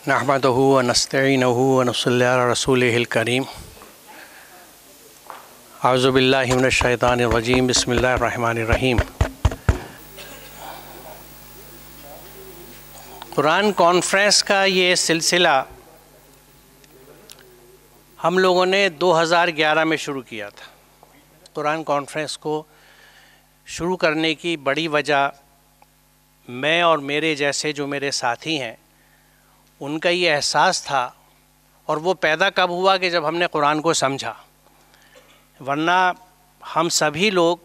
نحمدہ ونستعینہ ونصلی علی رسولہ الکریم اعوذ باللہ من الشیطان الرجیم بسم اللہ الرحمن الرحیم۔ قرآن کانفرنس کا یہ سلسلہ ہم لوگوں نے 2011 میں شروع کیا تھا۔ قرآن کانفرنس کو شروع کرنے کی بڑی وجہ میں اور میرے جیسے جو میرے ساتھی ہیں ان کا یہ احساس تھا، اور وہ پیدا کب ہوا کہ جب ہم نے قرآن کو سمجھا، ورنہ ہم سبھی لوگ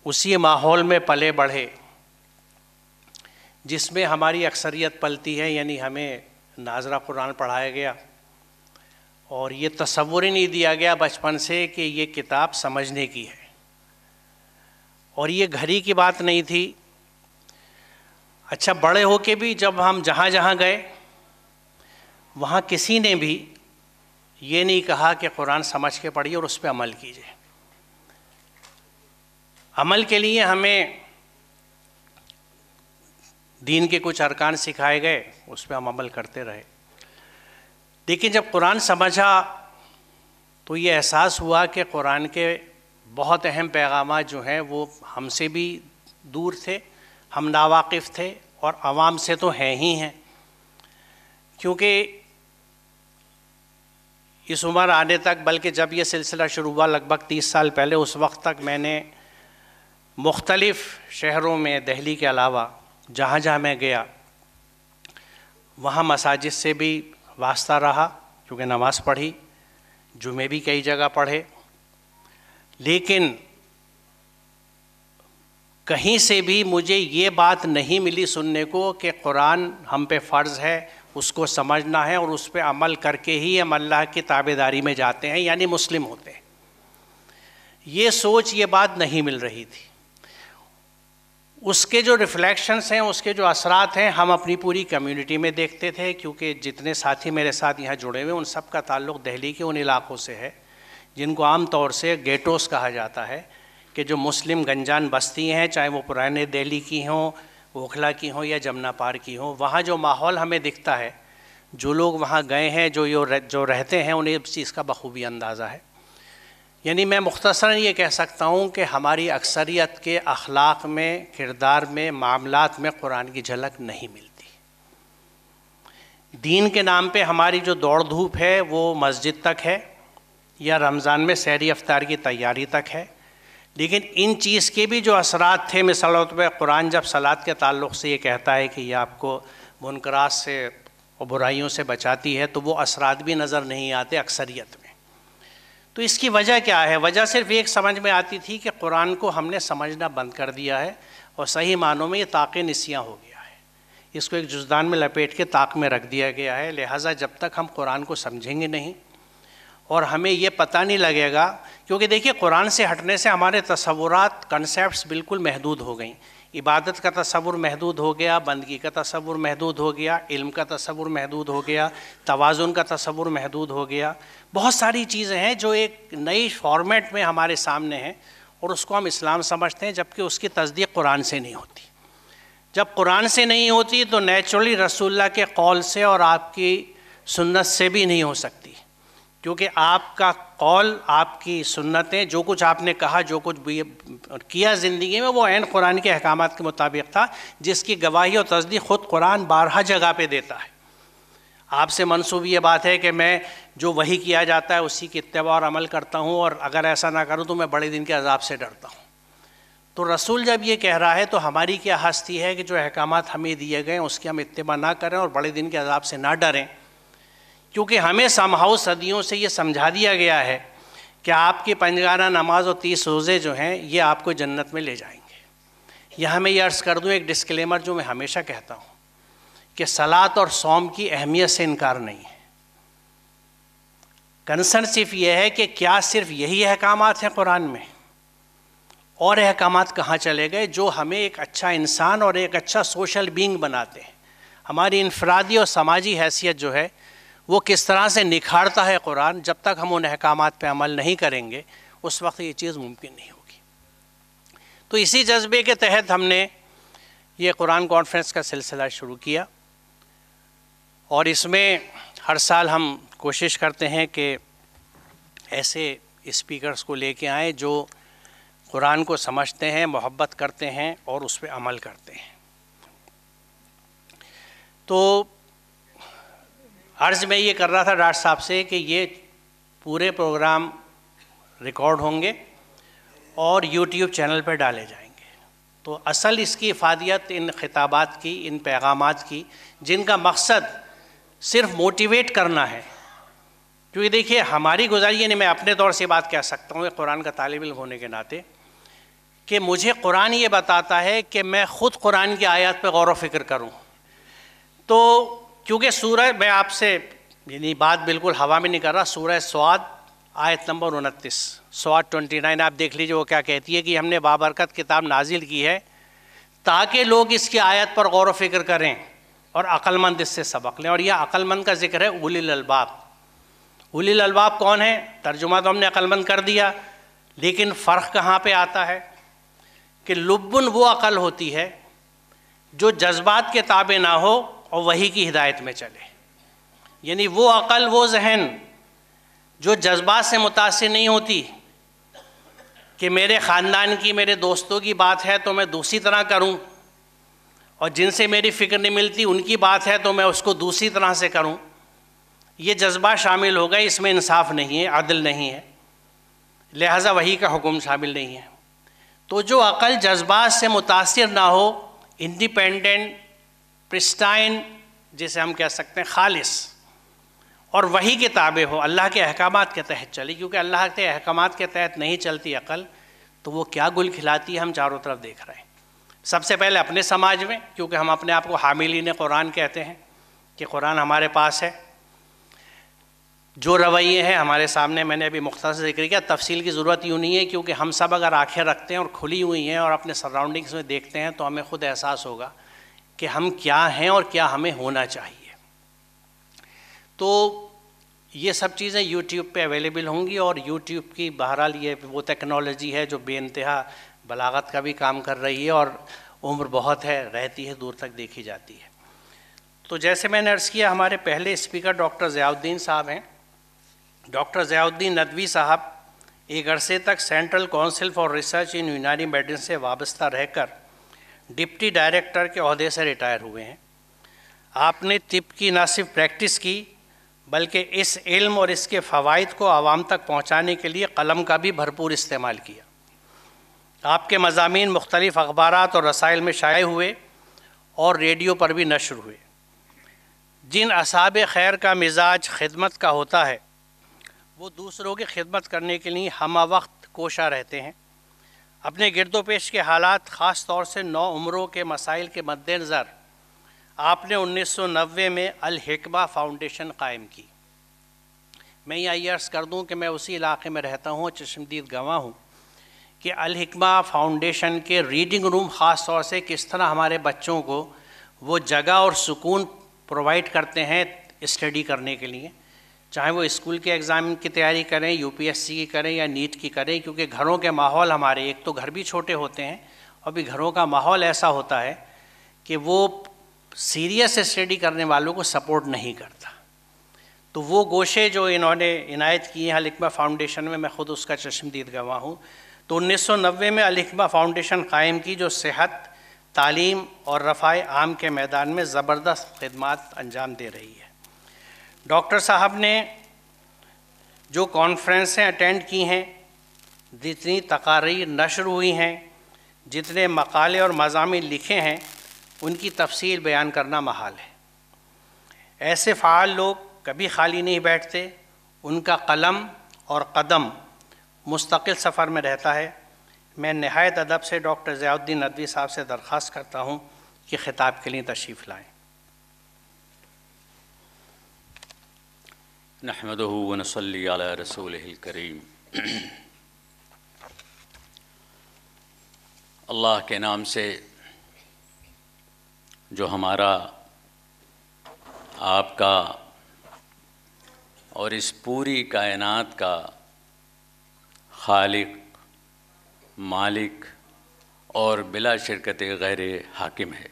اسی ماحول میں پلے بڑھے جس میں ہماری اکثریت پلتی ہے، یعنی ہمیں ناظرہ قرآن پڑھایا گیا اور یہ تصور ہی نہیں دیا گیا بچپن سے کہ یہ کتاب سمجھنے کی ہے، اور یہ گھری کی بات نہیں تھی۔ اچھا، بڑے ہو کے بھی جب ہم جہاں جہاں گئے وہاں کسی نے بھی یہ نہیں کہا کہ قرآن سمجھ کے پڑھیے اور اس پہ عمل کیجیے۔ عمل کے لیے ہمیں دین کے کچھ ارکان سکھائے گئے، اس پہ ہم عمل کرتے رہے، لیکن جب قرآن سمجھا تو یہ احساس ہوا کہ قرآن کے بہت اہم پیغامات جو ہیں وہ ہم سے بھی دور تھے، ہم ناواقف تھے، اور عوام سے تو ہیں ہی ہیں، کیونکہ اس عمر آنے تک، بلکہ جب یہ سلسلہ شروع ہوا لگ بھگ 30 سال پہلے، اس وقت تک میں نے مختلف شہروں میں دہلی کے علاوہ جہاں جہاں میں گیا وہاں مساجد سے بھی واسطہ رہا، کیونکہ نماز پڑھی، جمعے بھی کئی جگہ پڑھے، لیکن کہیں سے بھی مجھے یہ بات نہیں ملی سننے کو کہ قرآن ہم پہ فرض ہے، اس کو سمجھنا ہے اور اس پہ عمل کر کے ہی ہم اللہ کی تابعداری میں جاتے ہیں، یعنی مسلم ہوتے ہیں۔ یہ سوچ، یہ بات نہیں مل رہی تھی۔ اس کے جو ریفلیکشنز ہیں، اس کے جو اثرات ہیں، ہم اپنی پوری کمیونٹی میں دیکھتے تھے، کیونکہ جتنے ساتھی میرے ساتھ یہاں جڑے ہوئے ان سب کا تعلق دہلی کے ان علاقوں سے ہے جن کو عام طور سے گیٹوز کہا جاتا ہے، کہ جو مسلم گنجان بستی ہیں، چاہے وہ پرانے دہلی کی ہوں، اوکھلا کی ہوں یا جمنا پار کی ہوں، وہاں جو ماحول ہمیں دکھتا ہے، جو لوگ وہاں گئے ہیں، جو رہتے ہیں، انہیں اس چیز کا بخوبی اندازہ ہے۔ یعنی میں مختصراً یہ کہہ سکتا ہوں کہ ہماری اکثریت کے اخلاق میں، کردار میں، معاملات میں قرآن کی جھلک نہیں ملتی۔ دین کے نام پہ ہماری جو دوڑ دھوپ ہے وہ مسجد تک ہے یا رمضان میں سحری افطار کی تیاری تک ہے، لیکن ان چیز کے بھی جو اثرات تھے، مثال طور پہ قرآن جب صلاۃ کے تعلق سے یہ کہتا ہے کہ یہ آپ کو منکرات سے اور برائیوں سے بچاتی ہے، تو وہ اثرات بھی نظر نہیں آتے اکثریت میں۔ تو اس کی وجہ کیا ہے؟ وجہ صرف ایک سمجھ میں آتی تھی کہ قرآن کو ہم نے سمجھنا بند کر دیا ہے، اور صحیح معنوں میں یہ طاق نسیاں ہو گیا ہے، اس کو ایک جزدان میں لپیٹ کے طاق میں رکھ دیا گیا ہے۔ لہٰذا جب تک ہم قرآن کو سمجھیں گے نہیں اور ہمیں یہ پتہ نہیں لگے گا، کیونکہ دیکھیے قرآن سے ہٹنے سے ہمارے تصورات، کنسیپٹس بالکل محدود ہو گئیں۔ عبادت کا تصور محدود ہو گیا، بندگی کا تصور محدود ہو گیا، علم کا تصور محدود ہو گیا، توازن کا تصور محدود ہو گیا۔ بہت ساری چیزیں ہیں جو ایک نئی فارمیٹ میں ہمارے سامنے ہیں، اور اس کو ہم اسلام سمجھتے ہیں، جبکہ اس کی تصدیق قرآن سے نہیں ہوتی۔ جب قرآن سے نہیں ہوتی تو نیچرلی رسول اللہ کے قول سے اور آپ کی سنت سے بھی نہیں ہو سکتی، کیونکہ آپ کا قول، آپ کی سنتیں، جو کچھ آپ نے کہا، جو کچھ بھی کیا زندگی میں، وہ عین قرآن کے احکامات کے مطابق تھا، جس کی گواہی اور تصدیق خود قرآن بارہا جگہ پہ دیتا ہے۔ آپ سے منسوب یہ بات ہے کہ میں جو وحی کیا جاتا ہے اسی کی اتباع اور عمل کرتا ہوں، اور اگر ایسا نہ کروں تو میں بڑے دن کے عذاب سے ڈرتا ہوں۔ تو رسول جب یہ کہہ رہا ہے تو ہماری کیا ہستی ہے کہ جو احکامات ہمیں دیے گئے اس کی ہم اتباع نہ کریں اور بڑے دن کے عذاب سے نہ ڈریں، کیونکہ ہمیں سمہاؤ صدیوں سے یہ سمجھا دیا گیا ہے کہ آپ کی پنجگانہ نماز اور 30 روزے جو ہیں یہ آپ کو جنت میں لے جائیں گے۔ یہاں میں یہ عرض کر دوں ایک ڈسکلیمر جو میں ہمیشہ کہتا ہوں کہ صلاۃ اور صوم کی اہمیت سے انکار نہیں ہے، کنسرن صرف یہ ہے کہ کیا صرف یہی احکامات ہیں قرآن میں، اور احکامات کہاں چلے گئے جو ہمیں ایک اچھا انسان اور ایک اچھا سوشل بینگ بناتے ہیں۔ ہماری انفرادی اور سماجی حیثیت جو ہے وہ کس طرح سے نکھارتا ہے قرآن، جب تک ہم ان احکامات پہ عمل نہیں کریں گے اس وقت یہ چیز ممکن نہیں ہوگی۔ تو اسی جذبے کے تحت ہم نے یہ قرآن کانفرنس کا سلسلہ شروع کیا، اور اس میں ہر سال ہم کوشش کرتے ہیں کہ ایسے اسپیکرز کو لے کے آئیں جو قرآن کو سمجھتے ہیں، محبت کرتے ہیں اور اس پہ عمل کرتے ہیں۔ تو عرض میں یہ کر رہا تھا ڈاکٹر صاحب سے کہ یہ پورے پروگرام ریکارڈ ہوں گے اور یوٹیوب چینل پہ ڈالے جائیں گے۔ تو اصل اس کی افادیت ان خطابات کی، ان پیغامات کی، جن کا مقصد صرف موٹیویٹ کرنا ہے، کیونکہ دیکھیے ہماری گزاری، یعنی میں اپنے طور سے بات کہہ سکتا ہوں قرآن کا طالب علم ہونے کے ناطے، کہ مجھے قرآن یہ بتاتا ہے کہ میں خود قرآن کی آیات پہ غور و فکر کروں۔ تو کیونکہ سورہ، میں آپ سے یعنی بات بالکل ہوا میں نہیں کر رہا، سورہ صاد آیت نمبر 29، صاد 29 آپ دیکھ لیجیے وہ کیا کہتی ہے کہ ہم نے بابرکت کتاب نازل کی ہے تاکہ لوگ اس کی آیت پر غور و فکر کریں اور عقل مند اس سے سبق لیں۔ اور یہ عقل مند کا ذکر ہے اولی الالباب۔ اولی الالباب کون ہے؟ ترجمہ تو ہم نے عقل مند کر دیا، لیکن فرق کہاں پہ آتا ہے کہ لبن وہ عقل ہوتی ہے جو جذبات کے تابع نہ ہو اور وحی کی ہدایت میں چلے، یعنی وہ عقل، وہ ذہن جو جذبات سے متاثر نہیں ہوتی کہ میرے خاندان کی، میرے دوستوں کی بات ہے تو میں دوسری طرح کروں، اور جن سے میری فکر نہیں ملتی ان کی بات ہے تو میں اس کو دوسری طرح سے کروں۔ یہ جذبات شامل ہو گئے، اس میں انصاف نہیں ہے، عدل نہیں ہے، لہٰذا وحی کا حکم شامل نہیں ہے۔ تو جو عقل جذبات سے متاثر نہ ہو، انڈیپینڈنٹ، پرسٹائن جسے ہم کہہ سکتے ہیں، خالص، اور وحی کے تابع ہو، اللہ کے احکامات کے تحت چلی، کیونکہ اللہ کے احکامات کے تحت نہیں چلتی عقل تو وہ کیا گل کھلاتی ہے ہم چاروں طرف دیکھ رہے ہیں۔ سب سے پہلے اپنے سماج میں، کیونکہ ہم اپنے آپ کو حاملین قرآن کہتے ہیں کہ قرآن ہمارے پاس ہے، جو رویے ہیں ہمارے سامنے، میں نے ابھی مختصر ذکر کیا، تفصیل کی ضرورت یوں نہیں ہے، کیونکہ ہم سب اگر آنکھیں رکھتے ہیں اور کھلی ہوئی ہیں اور اپنے سراؤنڈنگس میں دیکھتے ہیں تو ہمیں خود احساس ہوگا کہ ہم کیا ہیں اور کیا ہمیں ہونا چاہیے۔ تو یہ سب چیزیں یوٹیوب پہ اویلیبل ہوں گی، اور یوٹیوب کی بہرحال یہ وہ ٹیکنالوجی ہے جو بے انتہا بلاغت کا بھی کام کر رہی ہے اور عمر بہت ہے، رہتی ہے، دور تک دیکھی جاتی ہے۔ تو جیسے میں نے عرض کیا، ہمارے پہلے اسپیکر ڈاکٹر ضیاء الدین صاحب ہیں۔ ڈاکٹر ضیاء الدین ندوی صاحب ایک عرصے تک central council for research in یونانی میڈیسن سے وابستہ رہ کر ڈپٹی ڈائریکٹر کے عہدے سے ریٹائر ہوئے ہیں۔ آپ نے طب کی نہ صرف پریکٹس کی بلکہ اس علم اور اس کے فوائد کو عوام تک پہنچانے کے لیے قلم کا بھی بھرپور استعمال کیا۔ آپ کے مضامین مختلف اخبارات اور رسائل میں شائع ہوئے اور ریڈیو پر بھی نشر ہوئے۔ جن اصحاب خیر کا مزاج خدمت کا ہوتا ہے وہ دوسروں کی خدمت کرنے کے لیے ہمہ وقت کوشاں رہتے ہیں۔ اپنے گرد و پیش کے حالات، خاص طور سے نو عمروں کے مسائل کے مد نظر، آپ نے 1990 میں الحکمہ فاؤنڈیشن قائم کی۔ میں یہ عرض کر دوں کہ میں اسی علاقے میں رہتا ہوں، چشمدید گواہ ہوں کہ الحکمہ فاؤنڈیشن کے ریڈنگ روم خاص طور سے کس طرح ہمارے بچوں کو وہ جگہ اور سکون پرووائڈ کرتے ہیں اسٹڈی کرنے کے لیے، چاہے وہ اسکول کے ایگزام کی تیاری کریں، یو پی ایس سی کی کریں یا نیٹ کی کریں، کیونکہ گھروں کے ماحول ہمارے، ایک تو گھر بھی چھوٹے ہوتے ہیں اور بھی گھروں کا ماحول ایسا ہوتا ہے کہ وہ سیریس اسٹڈی کرنے والوں کو سپورٹ نہیں کرتا۔ تو وہ گوشے جو انہوں نے عنایت کی ہیں الحکمہ فاؤنڈیشن میں، میں خود اس کا چشمدید گواہ ہوں۔ تو 1990 میں الحکمہ فاؤنڈیشن قائم کی جو صحت، تعلیم اور رفاع عام کے میدان میں زبردست خدمات انجام دے رہی ہے۔ ڈاکٹر صاحب نے جو کانفرنسیں اٹینڈ کی ہیں، جتنی تقاریر نشر ہوئی ہیں، جتنے مقالے اور مضامین لکھے ہیں، ان کی تفصیل بیان کرنا محال ہے۔ ایسے فعال لوگ کبھی خالی نہیں بیٹھتے، ان کا قلم اور قدم مستقل سفر میں رہتا ہے۔ میں نہایت ادب سے ڈاکٹر ضیاء الدین ندوی صاحب سے درخواست کرتا ہوں کہ خطاب کے لیے تشریف لائیں۔ نحمدہ ونصلی علی رسولہ الکریم۔ اللہ کے نام سے جو ہمارا، آپ کا اور اس پوری کائنات کا خالق، مالک اور بلا شرکت غیر حاکم ہے۔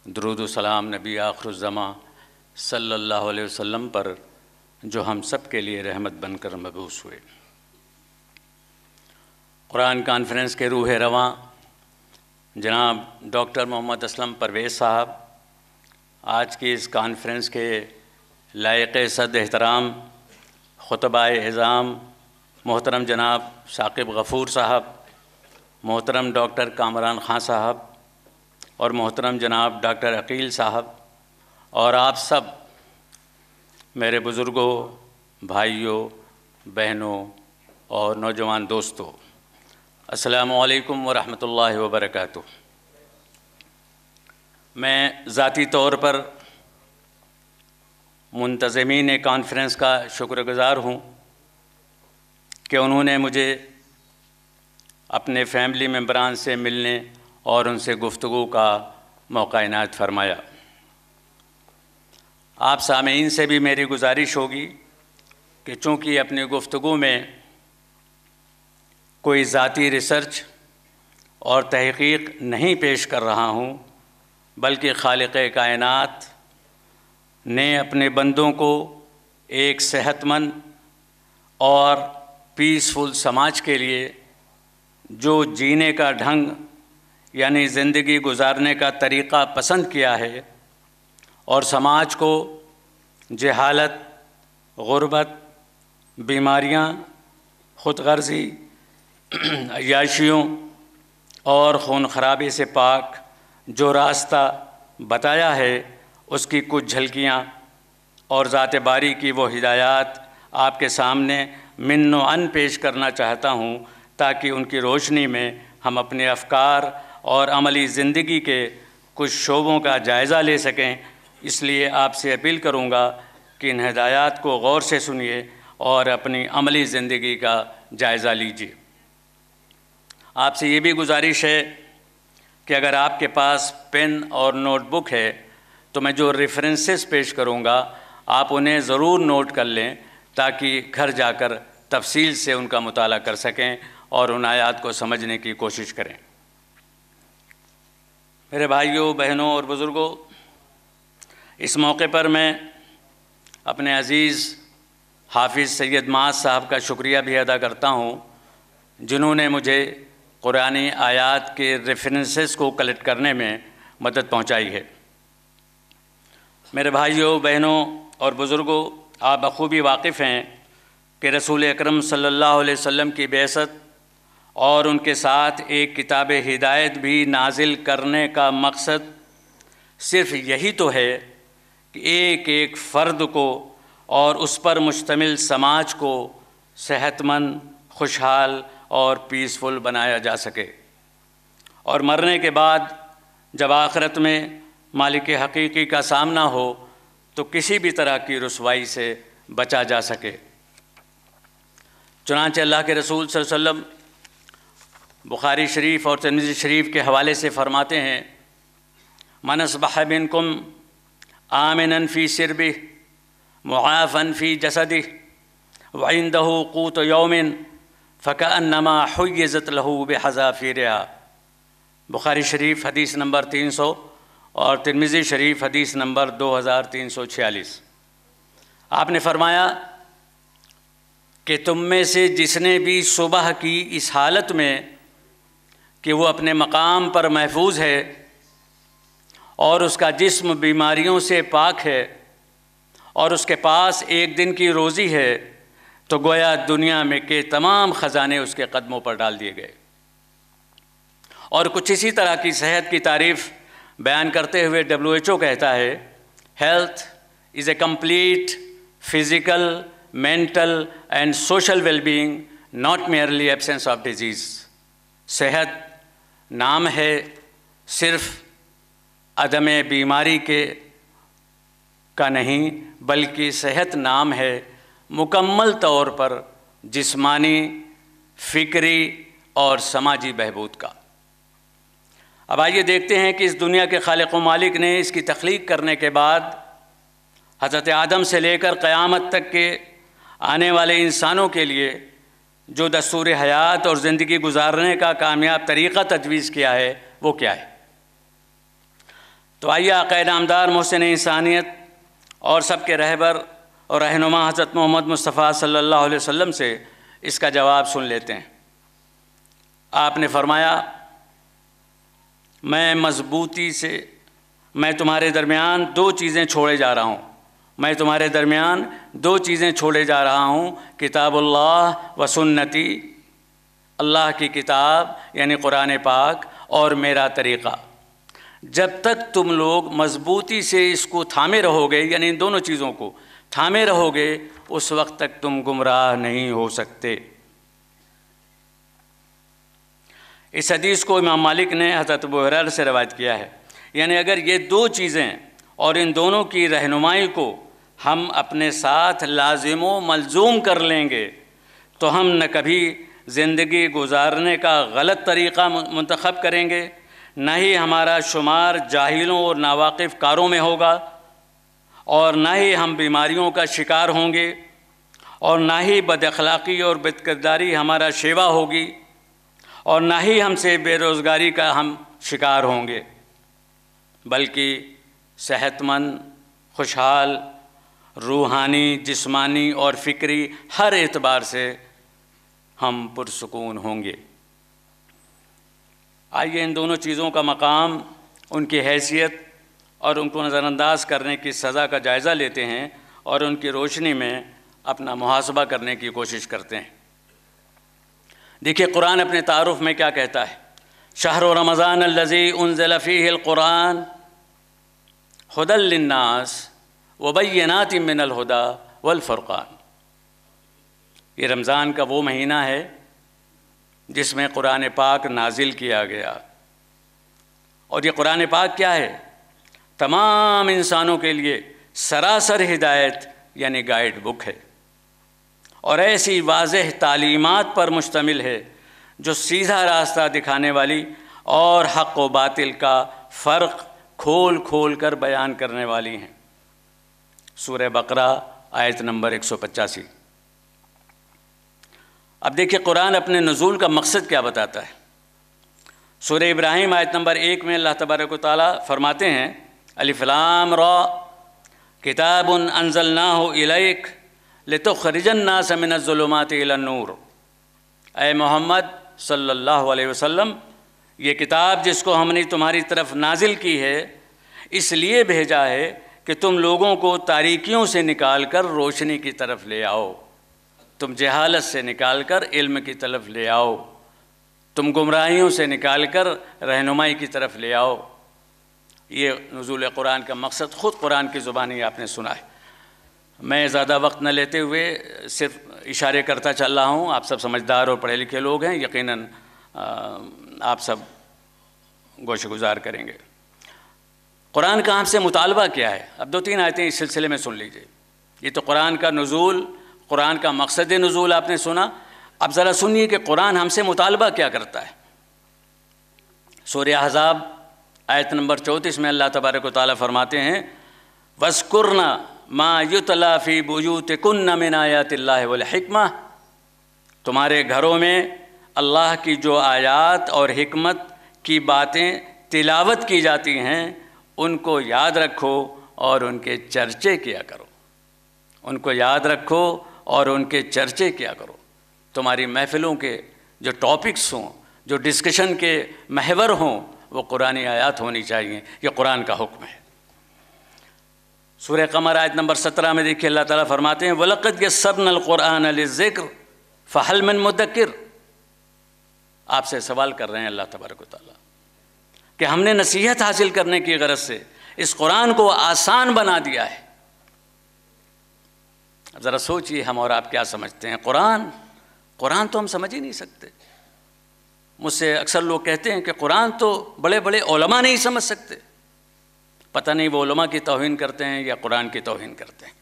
درود و سلام نبی آخر الزماں صلی اللہ علیہ وسلم پر جو ہم سب کے لیے رحمت بن کر مبعوث ہوئے۔ قرآن کانفرنس کے روح رواں جناب ڈاکٹر محمد اسلم پرویز صاحب، آج کی اس کانفرنس کے لائق صد احترام خطبہ اعظام محترم جناب ثاقب غفور صاحب، محترم ڈاکٹر کامران خان صاحب اور محترم جناب ڈاکٹر عقیل صاحب، اور آپ سب میرے بزرگوں، بھائیوں، بہنوں اور نوجوان دوستوں، السلام علیکم ورحمۃ اللہ وبرکاتہ۔ میں ذاتی طور پر منتظمین کانفرنس کا شکر گزار ہوں کہ انہوں نے مجھے اپنے فیملی ممبران سے ملنے اور ان سے گفتگو کا موقع عنایت فرمایا۔ آپ سامعین سے بھی میری گزارش ہوگی کہ چونکہ اپنی گفتگو میں کوئی ذاتی ریسرچ اور تحقیق نہیں پیش کر رہا ہوں، بلکہ خالق کائنات نے اپنے بندوں کو ایک صحت مند اور پیسفل سماج کے لیے جو جینے کا ڈھنگ یعنی زندگی گزارنے کا طریقہ پسند کیا ہے، اور سماج کو جہالت، غربت، بیماریاں، خود غرضی، عیاشیوں اور خون خرابی سے پاک جو راستہ بتایا ہے، اس کی کچھ جھلکیاں اور ذات باری کی وہ ہدایات آپ کے سامنے من و عن پیش کرنا چاہتا ہوں، تاکہ ان کی روشنی میں ہم اپنے افکار اور عملی زندگی کے کچھ شعبوں کا جائزہ لے سکیں۔ اس لیے آپ سے اپیل کروں گا کہ ان ہدایات کو غور سے سنیے اور اپنی عملی زندگی کا جائزہ لیجیے۔ آپ سے یہ بھی گزارش ہے کہ اگر آپ کے پاس پین اور نوٹ بک ہے تو میں جو ریفرنسز پیش کروں گا آپ انہیں ضرور نوٹ کر لیں، تاکہ گھر جا کر تفصیل سے ان کا مطالعہ کر سکیں اور ان آیات کو سمجھنے کی کوشش کریں۔ میرے بھائیوں، بہنوں اور بزرگوں، اس موقع پر میں اپنے عزیز حافظ سید معاذ صاحب کا شکریہ بھی ادا کرتا ہوں، جنہوں نے مجھے قرآنی آیات کے ریفرنسز کو کلیکٹ کرنے میں مدد پہنچائی ہے۔ میرے بھائیوں، بہنوں اور بزرگوں، آپ بخوبی واقف ہیں کہ رسول اکرم صلی اللہ علیہ وسلم کی بعثت اور ان کے ساتھ ایک کتاب ہدایت بھی نازل کرنے کا مقصد صرف یہی تو ہے کہ ایک ایک فرد کو اور اس پر مشتمل سماج کو صحت مند، خوشحال اور پیسفل بنایا جا سکے، اور مرنے کے بعد جب آخرت میں مالک حقیقی کا سامنا ہو تو کسی بھی طرح کی رسوائی سے بچا جا سکے۔ چنانچہ اللہ کے رسول صلی اللہ علیہ وسلم بخاری شریف اور ترمذی شریف کے حوالے سے فرماتے ہیں، من اصبح منکم آمنا فی سربہ معافا فی جسدہ وعندہ قوت یوم فکأنما حیزت لہ بحذافیرہا۔ بخاری شریف حدیث نمبر 300 اور ترمذی شریف حدیث نمبر 2346۔ آپ نے فرمایا کہ تم میں سے جس نے بھی صبح کی اس حالت میں کہ وہ اپنے مقام پر محفوظ ہے اور اس کا جسم بیماریوں سے پاک ہے اور اس کے پاس ایک دن کی روزی ہے، تو گویا دنیا میں کے تمام خزانے اس کے قدموں پر ڈال دیے گئے۔ اور کچھ اسی طرح کی صحت کی تعریف بیان کرتے ہوئے WHO کہتا ہے، health is a complete physical, mental and social well being, not merely absence of disease. صحت نام ہے صرف عدم بیماری کا نہیں، بلکہ صحت نام ہے مکمل طور پر جسمانی، فکری اور سماجی بہبود کا۔ اب آئیے دیکھتے ہیں کہ اس دنیا کے خالق و مالک نے اس کی تخلیق کرنے کے بعد حضرت آدم سے لے کر قیامت تک کے آنے والے انسانوں کے لیے جو دستور حیات اور زندگی گزارنے کا کامیاب طریقہ تجویز کیا ہے وہ کیا ہے۔ تو آئیے آقائے نامدار محسن انسانیت اور سب کے رہبر اور رہنما حضرت محمد مصطفیٰ صلی اللہ علیہ وسلم سے اس کا جواب سن لیتے ہیں۔ آپ نے فرمایا، میں تمہارے درمیان دو چیزیں چھوڑے جا رہا ہوں، کتاب اللہ و سنتی، اللہ کی کتاب یعنی قرآن پاک اور میرا طریقہ۔ جب تک تم لوگ مضبوطی سے اس کو تھامے رہو گے، یعنی ان دونوں چیزوں کو تھامے رہو گے، اس وقت تک تم گمراہ نہیں ہو سکتے۔ اس حدیث کو امام مالک نے حضرت ابو ہریرہ سے روایت کیا ہے، یعنی اگر یہ دو چیزیں اور ان دونوں کی رہنمائی کو ہم اپنے ساتھ لازم و ملزوم کر لیں گے تو ہم نہ کبھی زندگی گزارنے کا غلط طریقہ منتخب کریں گے، نہ ہی ہمارا شمار جاہلوں اور ناواقف کاروں میں ہوگا، اور نہ ہی ہم بیماریوں کا شکار ہوں گے، اور نہ ہی بد اخلاقی اور بد کرداری ہمارا شیوا ہوگی، اور نہ ہی ہم سے بے روزگاری کا ہم شکار ہوں گے، بلکہ صحت مند، خوشحال، روحانی، جسمانی اور فکری ہر اعتبار سے ہم پرسکون ہوں گے۔ آئیے ان دونوں چیزوں کا مقام، ان کی حیثیت اور ان کو نظر انداز کرنے کی سزا کا جائزہ لیتے ہیں اور ان کی روشنی میں اپنا محاسبہ کرنے کی کوشش کرتے ہیں۔ دیکھیے قرآن اپنے تعارف میں کیا کہتا ہے، شہر رمضان الذی انزل فیہ القرآن ھدی للناس وبینات من الھدی والفرقان۔ یہ رمضان کا وہ مہینہ ہے جس میں قرآن پاک نازل کیا گیا، اور یہ قرآن پاک کیا ہے؟ تمام انسانوں کے لیے سراسر ہدایت یعنی گائیڈ بک ہے، اور ایسی واضح تعلیمات پر مشتمل ہے جو سیدھا راستہ دکھانے والی اور حق و باطل کا فرق کھول کھول کر بیان کرنے والی ہیں۔ سورہ بقرہ آیت نمبر 185۔ اب دیکھیں قرآن اپنے نزول کا مقصد کیا بتاتا ہے۔ سورہ ابراہیم آیت نمبر 1 میں اللہ تبارک و تعالیٰ فرماتے ہیں، الف لام را کتاب انزلناہ الیک لتخرج الناس من الظلمات الی النور۔ اے محمد صلی اللہ علیہ وسلم، یہ کتاب جس کو ہم نے تمہاری طرف نازل کی ہے، اس لیے بھیجا ہے کہ تم لوگوں کو تاریکیوں سے نکال کر روشنی کی طرف لے آؤ، تم جہالت سے نکال کر علم کی طرف لے آؤ، تم گمراہیوں سے نکال کر رہنمائی کی طرف لے آؤ۔ یہ نزول قرآن کا مقصد خود قرآن کی زبانی آپ نے سنا ہے۔ میں زیادہ وقت نہ لیتے ہوئے صرف اشارے کرتا چل رہا ہوں، آپ سب سمجھدار اور پڑھے لکھے لوگ ہیں، یقیناً آپ سب گوش گزار کریں گے۔ قرآن کا ہم سے مطالبہ کیا ہے؟ اب 2-3 آیتیں اس سلسلے میں سن لیجئے۔ یہ تو قرآن کا نزول، قرآن کا مقصد نزول آپ نے سنا، اب ذرا سنیے کہ قرآن ہم سے مطالبہ کیا کرتا ہے۔ سورہ احزاب آیت نمبر 34 میں اللہ تبارک و تعالیٰ فرماتے ہیں، وَاذْكُرْنَ مَا يُتْلَى فِي بُيُوتِكُنَّ مِنْ آیَاتِ اللَّهِ وَالْحِکْمَةِ، تمہارے گھروں میں اللہ کی جو آیات اور حکمت کی باتیں تلاوت کی جاتی ہیں ان کو یاد رکھو اور ان کے چرچے کیا کرو، ان کو یاد رکھو اور ان کے چرچے کیا کرو۔ تمہاری محفلوں کے جو ٹاپکس ہوں، جو ڈسکشن کے محور ہوں، وہ قرآنی آیات ہونی چاہیے۔ یہ قرآن کا حکم ہے۔ سورہ قمر آیت نمبر 17 میں دیکھیے اللہ تعالیٰ فرماتے ہیں، وَلَقَدْ يَسَّرْنَا الْقُرْآنَ لِلذِّكْرِ فَهَلْ مِن مُدَّكِرٍ۔ آپ سے سوال کر رہے ہیں اللہ تبارک و تعالیٰ کہ ہم نے نصیحت حاصل کرنے کی غرض سے اس قرآن کو آسان بنا دیا ہے۔ اب ذرا سوچئے ہم اور آپ کیا سمجھتے ہیں؟ قرآن تو ہم سمجھ ہی نہیں سکتے۔ مجھ سے اکثر لوگ کہتے ہیں کہ قرآن تو بڑے بڑے علماء نہیں سمجھ سکتے۔ پتہ نہیں وہ علماء کی توہین کرتے ہیں یا قرآن کی توہین کرتے ہیں۔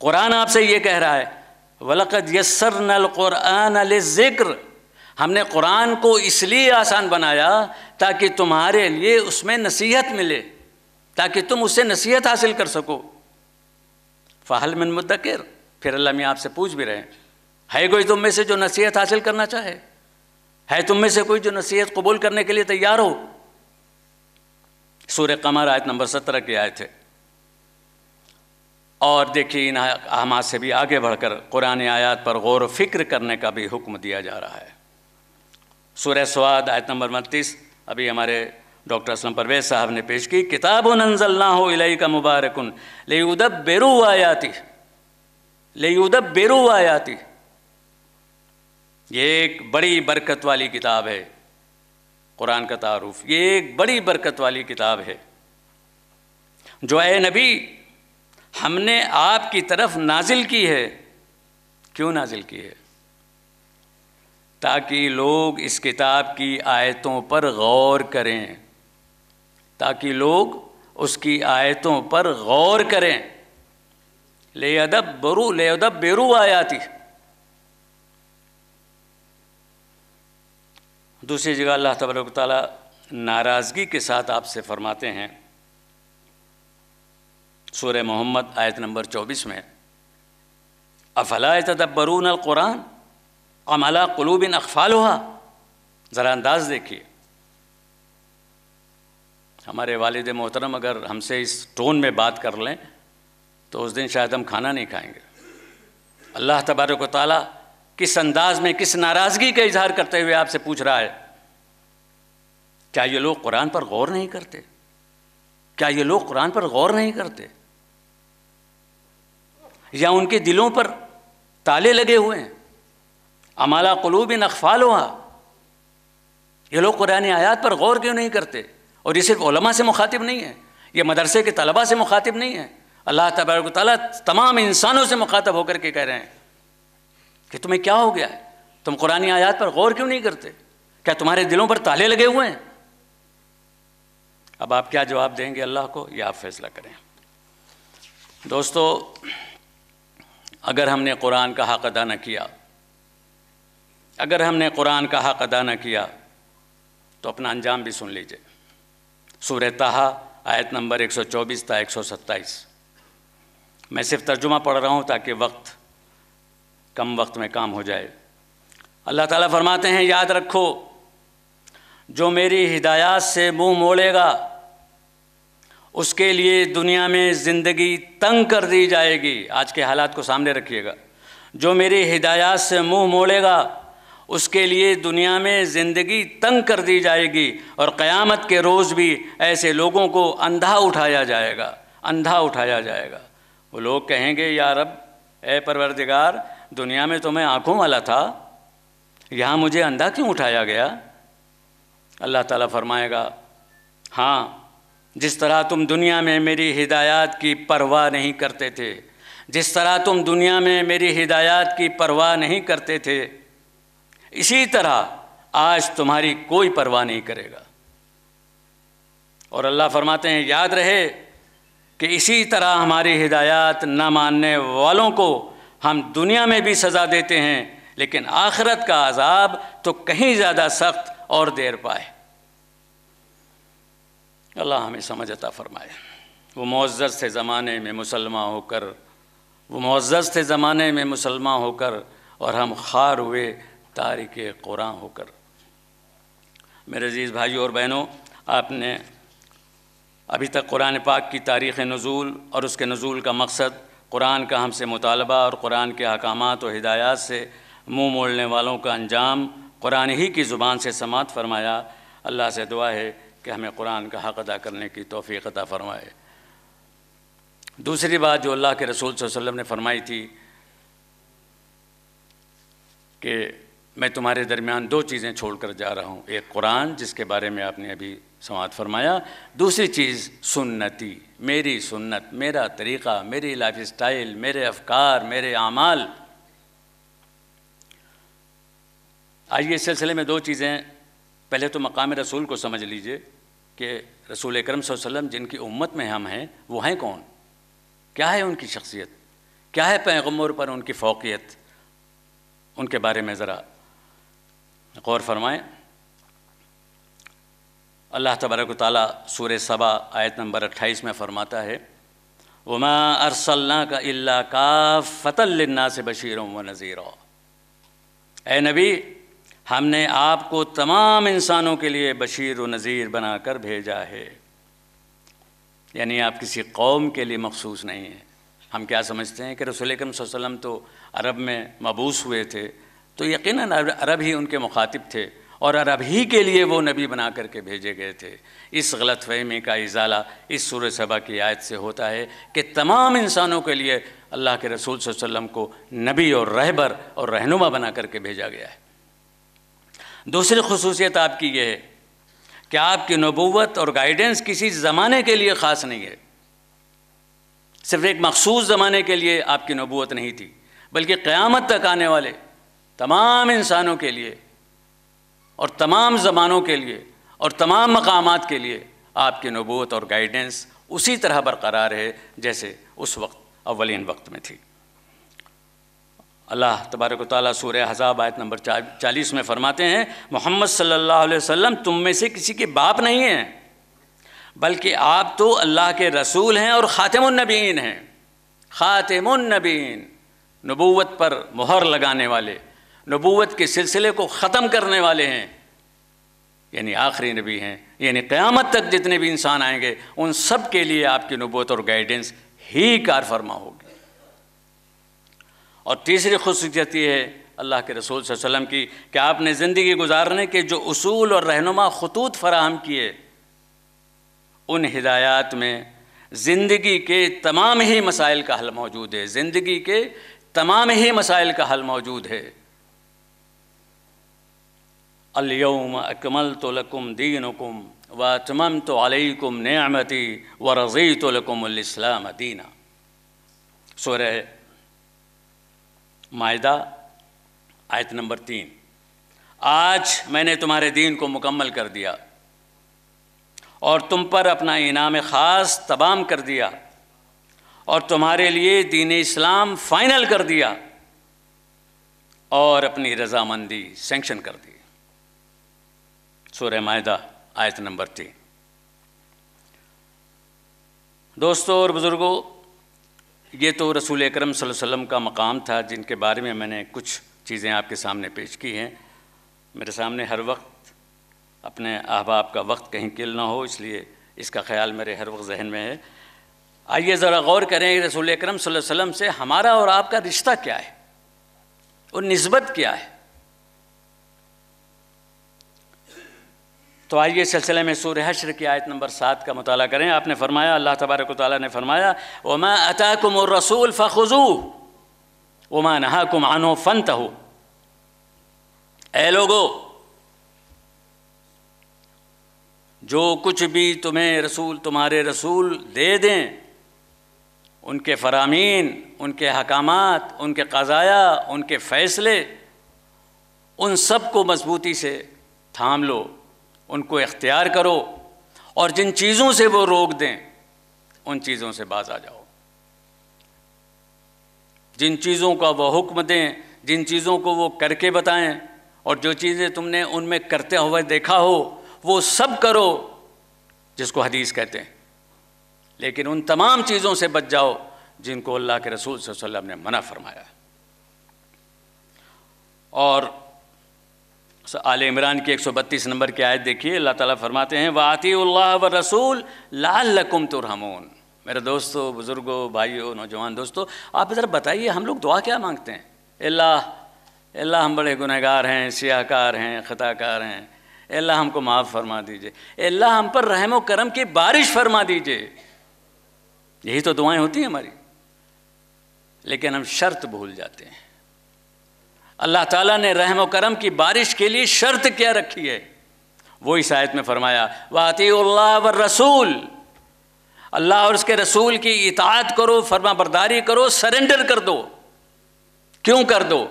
قرآن آپ سے یہ کہہ رہا ہے، وَلَقَدْ يَسَّرْنَا الْقُرْآنَ لِلذِّكْرِ، ہم نے قرآن کو اس لیے آسان بنایا تاکہ تمہارے لیے اس میں نصیحت ملے، تاکہ تم اس سے نصیحت حاصل کر سکو۔ فَهَلْ مِن مُدَّكِرٍ، پھر اللہ میں آپ سے پوچھ بھی رہے ہیں، ہے کوئی تم میں سے جو نصیحت حاصل کرنا چاہے؟ ہے تم میں سے کوئی جو نصیحت قبول کرنے کے لیے تیار ہو؟ سورہ قمر آیت نمبر 17 کی آیت ہے۔ اور دیکھیے ان احکامات سے بھی آگے بڑھ کر قرآن آیات پر غور و فکر کرنے کا بھی حکم دیا جا رہا ہے۔ سورہ سواد آیت نمبر 29 ابھی ہمارے ڈاکٹر اسلم پرویز صاحب نے پیش کی، کتاب انزلناہ الیک مبارک لیدبروا آیاتہ، لیدبروا آیاتہ، یہ ایک بڑی برکت والی کتاب ہے۔ قرآن کا تعارف، یہ ایک بڑی برکت والی کتاب ہے جو اے نبی ہم نے آپ کی طرف نازل کی ہے۔ کیوں نازل کی ہے؟ تاکہ لوگ اس کتاب کی آیتوں پر غور کریں، تاکہ لوگ اس کی آیتوں پر غور کریں۔ لیدبروا آیاتہ۔ دوسری جگہ اللہ تبارک و تعالیٰ ناراضگی کے ساتھ آپ سے فرماتے ہیں، سورہ محمد آیت نمبر 24 میں، افلا یتدبرون القرآن ام علی قلوب اقفالها۔ ذرا انداز دیکھیے، ہمارے والد محترم اگر ہم سے اس ٹون میں بات کر لیں تو اس دن شاید ہم کھانا نہیں کھائیں گے۔ اللہ تبارک و تعالیٰ کس انداز میں، کس ناراضگی کا اظہار کرتے ہوئے آپ سے پوچھ رہا ہے، کیا یہ لوگ قرآن پر غور نہیں کرتے؟ کیا یہ لوگ قرآن پر غور نہیں کرتے؟ یا ان کے دلوں پر تالے لگے ہوئے ہیں؟ ام علی قلوب اقفالها، یہ لوگ قرآن آیات پر غور کیوں نہیں کرتے؟ اور یہ صرف علماء سے مخاطب نہیں ہے، یہ مدرسے کے طلباء سے مخاطب نہیں ہے، اللہ تبارک و تعالیٰ تمام انسانوں سے مخاطب ہو کر کے کہہ رہے ہیں کہ تمہیں کیا ہو گیا ہے؟ تم قرآن آیات پر غور کیوں نہیں کرتے؟ کیا تمہارے دلوں پر تالے لگے ہوئے ہیں؟ اب آپ کیا جواب دیں گے اللہ کو، یہ آپ فیصلہ کریں۔ دوستو، اگر ہم نے قرآن کا حق ادا نہ کیا، اگر ہم نے قرآن کا حق ادا نہ کیا تو اپنا انجام بھی سن لیجئے۔ سورہ طٰہٰ آیت نمبر 124 تا 127، میں صرف ترجمہ پڑھ رہا ہوں تاکہ کم وقت میں کام ہو جائے۔ اللہ تعالیٰ فرماتے ہیں، یاد رکھو جو میری ہدایات سے منہ موڑے گا اس کے لیے دنیا میں زندگی تنگ کر دی جائے گی۔ آج کے حالات کو سامنے رکھیے گا، جو میری ہدایات سے منہ موڑے گا اس کے لیے دنیا میں زندگی تنگ کر دی جائے گی، اور قیامت کے روز بھی ایسے لوگوں کو اندھا اٹھایا جائے گا، اندھا اٹھایا جائے گا۔ وہ لوگ کہیں گے، یا رب، اے پروردگار، دنیا میں تو میں آنکھوں والا تھا، یہاں مجھے اندھا کیوں اٹھایا گیا؟ اللہ تعالیٰ فرمائے گا، ہاں، جس طرح تم دنیا میں میری ہدایات کی پرواہ نہیں کرتے تھے، جس طرح تم دنیا میں میری ہدایات کی پرواہ نہیں کرتے تھے، اسی طرح آج تمہاری کوئی پرواہ نہیں کرے گا۔ اور اللہ فرماتے ہیں، یاد رہے کہ اسی طرح ہماری ہدایات نہ ماننے والوں کو ہم دنیا میں بھی سزا دیتے ہیں، لیکن آخرت کا عذاب تو کہیں زیادہ سخت اور دیر پائے۔ اللہ ہمیں سمجھ عطا فرمائے۔ وہ معزز تھے زمانے میں مسلمان ہو کر، وہ معزز تھے زمانے میں مسلمان ہو کر، اور ہم خوار ہوئے تارک قرآن ہو کر۔ میرے عزیز بھائیوں اور بہنوں، آپ نے ابھی تک قرآن پاک کی تاریخ نزول اور اس کے نزول کا مقصد، قرآن کا ہم سے مطالبہ اور قرآن کے احکامات و ہدایات سے منہ موڑنے والوں کا انجام قرآن ہی کی زبان سے سماعت فرمایا۔ اللہ سے دعا ہے کہ ہمیں قرآن کا حق ادا کرنے کی توفیق عطا فرمائے۔ دوسری بات جو اللہ کے رسول صلی اللہ علیہ وسلم نے فرمائی تھی کہ میں تمہارے درمیان دو چیزیں چھوڑ کر جا رہا ہوں، ایک قرآن جس کے بارے میں آپ نے ابھی سماعت فرمایا، دوسری چیز سنتی، میری سنت، میرا طریقہ، میری لائف سٹائل، میرے افکار، میرے اعمال۔ آئیے اس سلسلے میں دو چیزیں، پہلے تو مقام رسول کو سمجھ لیجئے کہ رسول اکرم صلی اللہ علیہ وسلم جن کی امت میں ہم ہیں وہ ہیں کون، کیا ہے ان کی شخصیت، کیا ہے پیغمبر پر ان کی فوقیت، ان کے بارے میں ذرا غور فرمائیں۔ اللہ تبارک و تعالیٰ سورہ سبا آیت نمبر 28 میں فرماتا ہے، وَمَا أَرْسَلْنَاكَ إِلَّا كَافَّةً لِلنَّاسِ بَشِيرًا وَنَذِيرًا۔ اے نبی، ہم نے آپ کو تمام انسانوں کے لیے بشیر و نذیر بنا کر بھیجا ہے، یعنی آپ کسی قوم کے لیے مخصوص نہیں ہیں، ہم کیا سمجھتے ہیں کہ رسول اکرم صلی اللہ علیہ وسلم تو عرب میں مبعوث ہوئے تھے، تو یقیناً عرب ہی ان کے مخاطب تھے اور عرب ہی کے لیے وہ نبی بنا کر کے بھیجے گئے تھے۔ اس غلط فہمی کا ازالہ اس سورہ سبا کی آیت سے ہوتا ہے کہ تمام انسانوں کے لیے اللہ کے رسول صلی اللہ علیہ وسلم کو نبی اور رہبر اور رہنما بنا کر کے بھیجا گیا ہے۔ دوسری خصوصیت آپ کی یہ ہے کہ آپ کی نبوت اور گائیڈنس کسی زمانے کے لیے خاص نہیں ہے، صرف ایک مخصوص زمانے کے لیے آپ کی نبوت نہیں تھی، بلکہ قیامت تک آنے والے تمام انسانوں کے لیے اور تمام زمانوں کے لیے اور تمام مقامات کے لیے آپ کی نبوت اور گائیڈنس اسی طرح برقرار ہے جیسے اس وقت اولین وقت میں تھی۔ اللہ تبارک و تعالیٰ سورہ احزاب آیت نمبر 40 میں فرماتے ہیں، محمد صلی اللہ علیہ وسلم تم میں سے کسی کے باپ نہیں ہیں، بلکہ آپ تو اللہ کے رسول ہیں اور خاتم النبیین ہیں۔ خاتم النبیین، نبوت پر مہر لگانے والے، نبوت کے سلسلے کو ختم کرنے والے ہیں، یعنی آخری نبی ہیں، یعنی قیامت تک جتنے بھی انسان آئیں گے ان سب کے لیے آپ کی نبوت اور گائیڈنس ہی کار فرما ہوگی۔ اور تیسری خصوصیت یہ ہے اللہ کے رسول صلی اللہ علیہ وسلم کی کہ آپ نے زندگی گزارنے کے جو اصول اور رہنما خطوط فراہم کیے، ان ہدایات میں زندگی کے تمام ہی مسائل کا حل موجود ہے، زندگی کے تمام ہی مسائل کا حل موجود ہے۔ الیوم اکملت لکم دینکم واتممت علیکم نعمتی ورضیت لکم الاسلام دینا۔ سورہ مائدہ آیت نمبر 3۔ آج میں نے تمہارے دین کو مکمل کر دیا اور تم پر اپنا انعام خاص تمام کر دیا اور تمہارے لیے دین اسلام فائنل کر دیا اور اپنی رضامندی سینکشن کر دی۔ سورہ مائدہ آیت نمبر 3۔ دوستو اور بزرگوں، یہ تو رسول اکرم صلی اللہ علیہ وسلم کا مقام تھا جن کے بارے میں میں نے کچھ چیزیں آپ کے سامنے پیش کی ہیں۔ میرے سامنے ہر وقت اپنے احباب کا وقت کہیں کل نہ ہو، اس لیے اس کا خیال میرے ہر وقت ذہن میں ہے۔ آئیے ذرا غور کریں کہ رسول اکرم صلی اللہ علیہ وسلم سے ہمارا اور آپ کا رشتہ کیا ہے اور نسبت کیا ہے۔ تو آئیے سلسلے میں سورہ حشر کی آیت نمبر 7 کا مطالعہ کریں۔ آپ نے فرمایا، اللہ تبارک و تعالیٰ نے فرمایا، وَمَا أَتَاكُمُ الرَّسُولُ فَخُذُوهُ وَمَا نَهَاكُمْ عَنْهُ فَانْتَهُوا۔ اے لوگو، جو کچھ بھی تمہیں تمہارے رسول دے دیں، ان کے فرامین، ان کے حکامات، ان کے قضایا، ان کے فیصلے، ان سب کو مضبوطی سے تھام لو، ان کو اختیار کرو، اور جن چیزوں سے وہ روک دیں ان چیزوں سے باز آ جاؤ۔ جن چیزوں کا وہ حکم دیں، جن چیزوں کو وہ کر کے بتائیں، اور جو چیزیں تم نے ان میں کرتے ہوئے دیکھا ہو وہ سب کرو جس کو حدیث کہتے ہیں، لیکن ان تمام چیزوں سے بچ جاؤ جن کو اللہ کے رسول صلی اللہ علیہ وسلم نے منع فرمایا۔ اور آل عمران کی 132 نمبر کی آیت دیکھیے، اللہ تعالیٰ فرماتے ہیں، وَأَطِيعُوا اللَّهَ وَالرَّسُولَ لَعَلَّكُمْ تُرْحَمُونَ۔ میرے دوستو، بزرگوں، بھائیوں، نوجوان دوستو، آپ ذرا بتائیے ہم لوگ دعا کیا مانگتے ہیں؟ اللہ ہم بڑے گنہگار ہیں، سیاہ کار ہیں، خطا کار ہیں، اللہ ہم کو معاف فرما دیجئے، اللہ ہم پر رحم و کرم کی بارش فرما دیجئے۔ یہی تو دعائیں ہوتی ہیں ہماری، لیکن ہم شرط بھول جاتے ہیں۔ اللہ تعالیٰ نے رحم و کرم کی بارش کے لیے شرط کیا رکھی ہے؟ وہ اس آیت میں فرمایا، وَأَطِيعُوا اللَّهَ وَالرَّسُولَ، اللہ اور اس کے رسول کی اطاعت کرو، فرما برداری کرو، سرنڈر کر دو۔ کیوں کر دو؟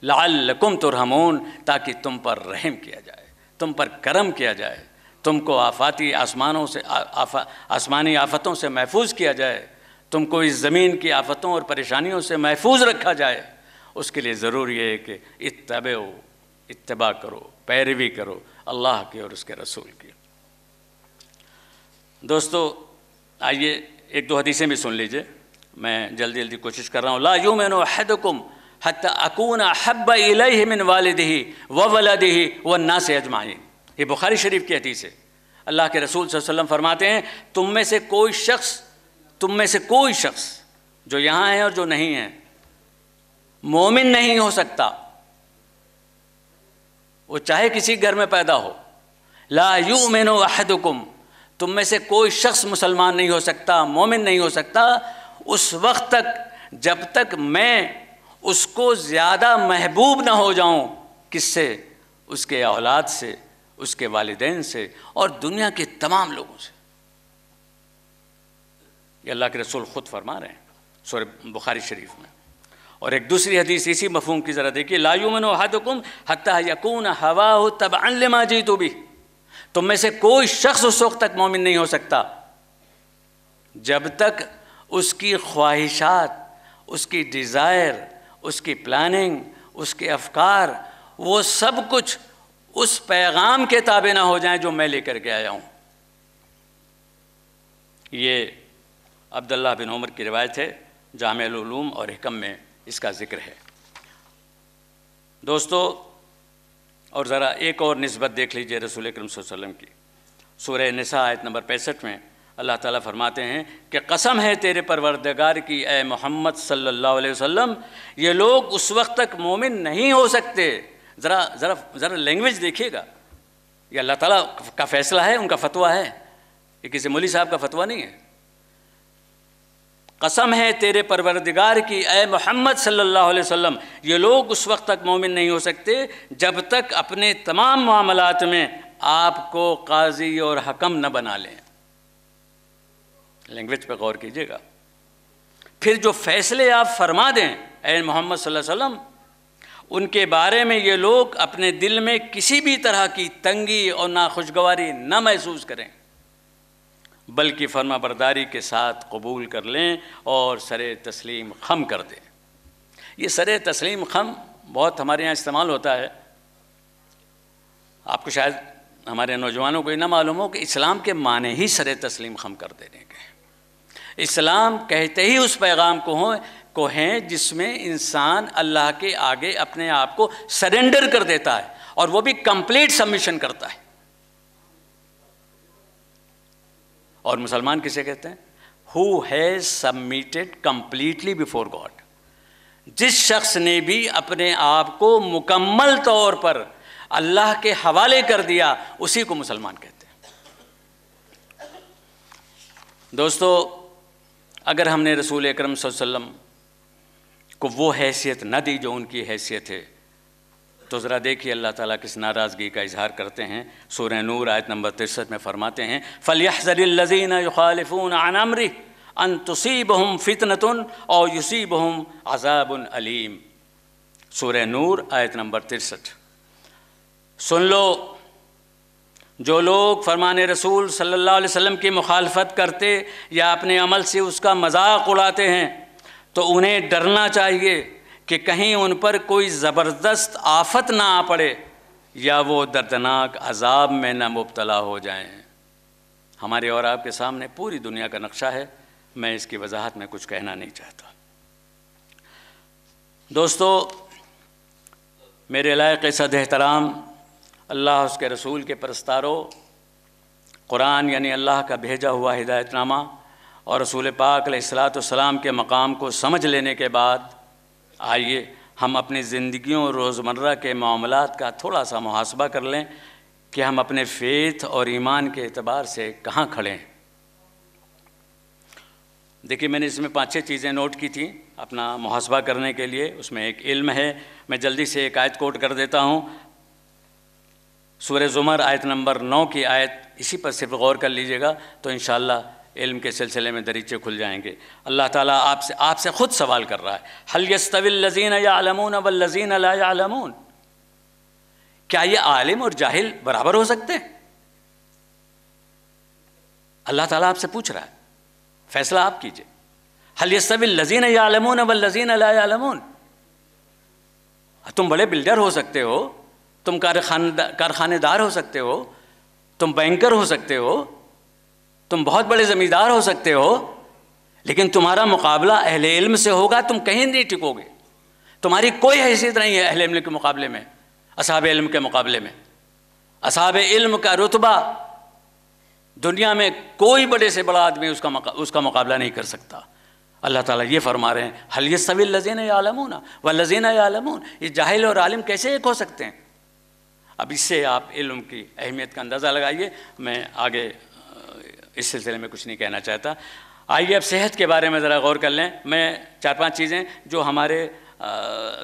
لَعَلَّكُمْ تُرْحَمُونَ، تاکہ تم پر رحم کیا جائے، تم پر کرم کیا جائے، تم کو آسمانی آفتوں سے محفوظ کیا جائے، تم کو اس زمین کی آفتوں اور پریشانیوں سے محفوظ رکھا جائے۔ اس کے لیے ضروری ہے کہ اتباع کرو، پیروی کرو اللہ کی اور اس کے رسول کی۔ دوستو، آئیے ایک دو حدیثیں بھی سن لیجئے، میں جلدی کوشش کر رہا ہوں۔ لا یؤمن احدکم حتی اکون احب الیہ من والدہ وولدہ والناس اجمعین۔ یہ بخاری شریف کی حدیث ہے۔ اللہ کے رسول صلی اللہ علیہ وسلم فرماتے ہیں، تم میں سے کوئی شخص جو یہاں ہیں اور جو نہیں ہیں. مومن نہیں ہو سکتا وہ چاہے کسی گھر میں پیدا ہو. لا یؤمن احدکم، تم میں سے کوئی شخص مسلمان نہیں ہو سکتا، مومن نہیں ہو سکتا اس وقت تک جب تک میں اس کو زیادہ محبوب نہ ہو جاؤں. کس سے؟ اس کے اولاد سے، اس کے والدین سے، اور دنیا کے تمام لوگوں سے. یہ اللہ کے رسول خود فرما رہے ہیں سورہ بخاری شریف میں. اور ایک دوسری حدیث اسی مفہوم کی ذرا دیکھیے. لا یؤمن احدکم حتی یکون ہواہ تبعا لما جئت بہ، تم میں سے کوئی شخص اس وقت تک مومن نہیں ہو سکتا جب تک اس کی خواہشات، اس کی ڈیزائر، اس کی پلاننگ، اس کے افکار، وہ سب کچھ اس پیغام کے تابع نہ ہو جائیں جو میں لے کر کے آیا ہوں. یہ عبداللہ بن عمر کی روایت ہے، جامع العلوم اور حکم میں اس کا ذکر ہے. دوستو، اور ذرا ایک اور نسبت دیکھ لیجئے رسول اکرم صلی اللہ علیہ وسلم کی. سورہ نساء آیت نمبر 65 میں اللہ تعالیٰ فرماتے ہیں کہ قسم ہے تیرے پروردگار کی اے محمد صلی اللہ علیہ وسلم، یہ لوگ اس وقت تک مومن نہیں ہو سکتے. ذرا لینگویج دیکھیے گا. یہ اللہ تعالیٰ کا فیصلہ ہے، ان کا فتویٰ ہے، یہ کسی مولوی صاحب کا فتویٰ نہیں ہے. قسم ہے تیرے پروردگار کی اے محمد صلی اللہ علیہ وسلم، یہ لوگ اس وقت تک مومن نہیں ہو سکتے جب تک اپنے تمام معاملات میں آپ کو قاضی اور حکم نہ بنا لیں. لینگویج پہ غور کیجیے گا. پھر جو فیصلے آپ فرما دیں اے محمد صلی اللہ علیہ وسلم، ان کے بارے میں یہ لوگ اپنے دل میں کسی بھی طرح کی تنگی اور ناخوشگواری نہ محسوس کریں، بلکہ فرما برداری کے ساتھ قبول کر لیں اور سر تسلیم خم کر دیں. یہ سر تسلیم خم بہت ہمارے یہاں استعمال ہوتا ہے. آپ کو شاید ہمارے نوجوانوں کو یہ نہ معلوم ہو کہ اسلام کے معنی ہی سر تسلیم خم کر دینے کے. اسلام کہتے ہی اس پیغام کو ہیں جس میں انسان اللہ کے آگے اپنے آپ کو سرنڈر کر دیتا ہے، اور وہ بھی کمپلیٹ سبمیشن کرتا ہے. اور مسلمان کسے کہتے ہیں؟ who has submitted completely before God. جس شخص نے بھی اپنے آپ کو مکمل طور پر اللہ کے حوالے کر دیا، اسی کو مسلمان کہتے ہیں. دوستو، اگر ہم نے رسول اکرم صلی اللہ علیہ وسلم کو وہ حیثیت نہ دی جو ان کی حیثیت ہے، تو ذرا دیکھیے اللہ تعالیٰ کس ناراضگی کا اظہار کرتے ہیں. سورہ نور آیت نمبر 63 میں فرماتے ہیں فَلْيَحْذَرِ الَّذِينَ يُخَالِفُونَ عَنْ أَمْرِهِ أَن تُصِيبَهُمْ فِتْنَةٌ أَوْ يُصِيبَهُمْ عَذَابٌ أَلِيمٌ. سورہ نور آیت نمبر 63. سن لو، جو لوگ فرمان رسول صلی اللہ علیہ وسلم کی مخالفت کرتے یا اپنے عمل سے اس کا مذاق اڑاتے ہیں، تو انہیں ڈرنا چاہیے کہ کہیں ان پر کوئی زبردست آفت نہ آ پڑے یا وہ دردناک عذاب میں نہ مبتلا ہو جائیں. ہمارے اور آپ کے سامنے پوری دنیا کا نقشہ ہے، میں اس کی وضاحت میں کچھ کہنا نہیں چاہتا. دوستو، میرے لائق صد احترام اللہ اس کے رسول کے پرستاروں، قرآن یعنی اللہ کا بھیجا ہوا ہدایت نامہ اور رسول پاک علیہ الصلاۃ والسلام کے مقام کو سمجھ لینے کے بعد آئیے ہم اپنی زندگیوں اور روزمرہ کے معاملات کا تھوڑا سا محاسبہ کر لیں کہ ہم اپنے فیتھ اور ایمان کے اعتبار سے کہاں کھڑے ہیں. دیکھیے، میں نے اس میں 5-6 چیزیں نوٹ کی تھیں اپنا محاسبہ کرنے کے لیے. اس میں ایک علم ہے. میں جلدی سے ایک آیت کوٹ کر دیتا ہوں. سورہ زمر آیت نمبر 9 کی آیت، اسی پر صرف غور کر لیجئے گا تو انشاءاللہ علم کے سلسلے میں دریچے کھل جائیں گے. اللہ تعالیٰ آپ سے خود سوال کر رہا ہے، هل يستوي الذين يعلمون والذين لا يعلمون. کیا یہ عالم اور جاہل برابر ہو سکتے ہیں؟ اللہ تعالیٰ آپ سے پوچھ رہا ہے، فیصلہ آپ کیجئے. هل يستوي الذين يعلمون والذين لا يعلمون. تم بڑے بلڈر ہو سکتے ہو، تم کارخانے دار ہو سکتے ہو، تم بینکر ہو سکتے ہو، تم بہت بڑے زمیندار ہو سکتے ہو، لیکن تمہارا مقابلہ اہل علم سے ہوگا، تم کہیں نہیں ٹکو گے. تمہاری کوئی حیثیت نہیں ہے اہل علم کے مقابلے میں، اصحاب علم کے مقابلے میں. اصحاب علم کا رتبہ دنیا میں کوئی بڑے سے بڑا آدمی اس کا مقابلہ نہیں کر سکتا. اللہ تعالیٰ یہ فرما رہے ہیں حل یستوی الذین یعلمون والذین یعلمون، یہ جاہل اور عالم کیسے ایک ہو سکتے ہیں؟ اب اس سے آپ علم کی اہمیت کا اندازہ لگائیے. میں آگے اس سلسلے میں کچھ نہیں کہنا چاہتا. آئیے اب صحت کے بارے میں ذرا غور کر لیں. میں 4-5 چیزیں جو ہمارے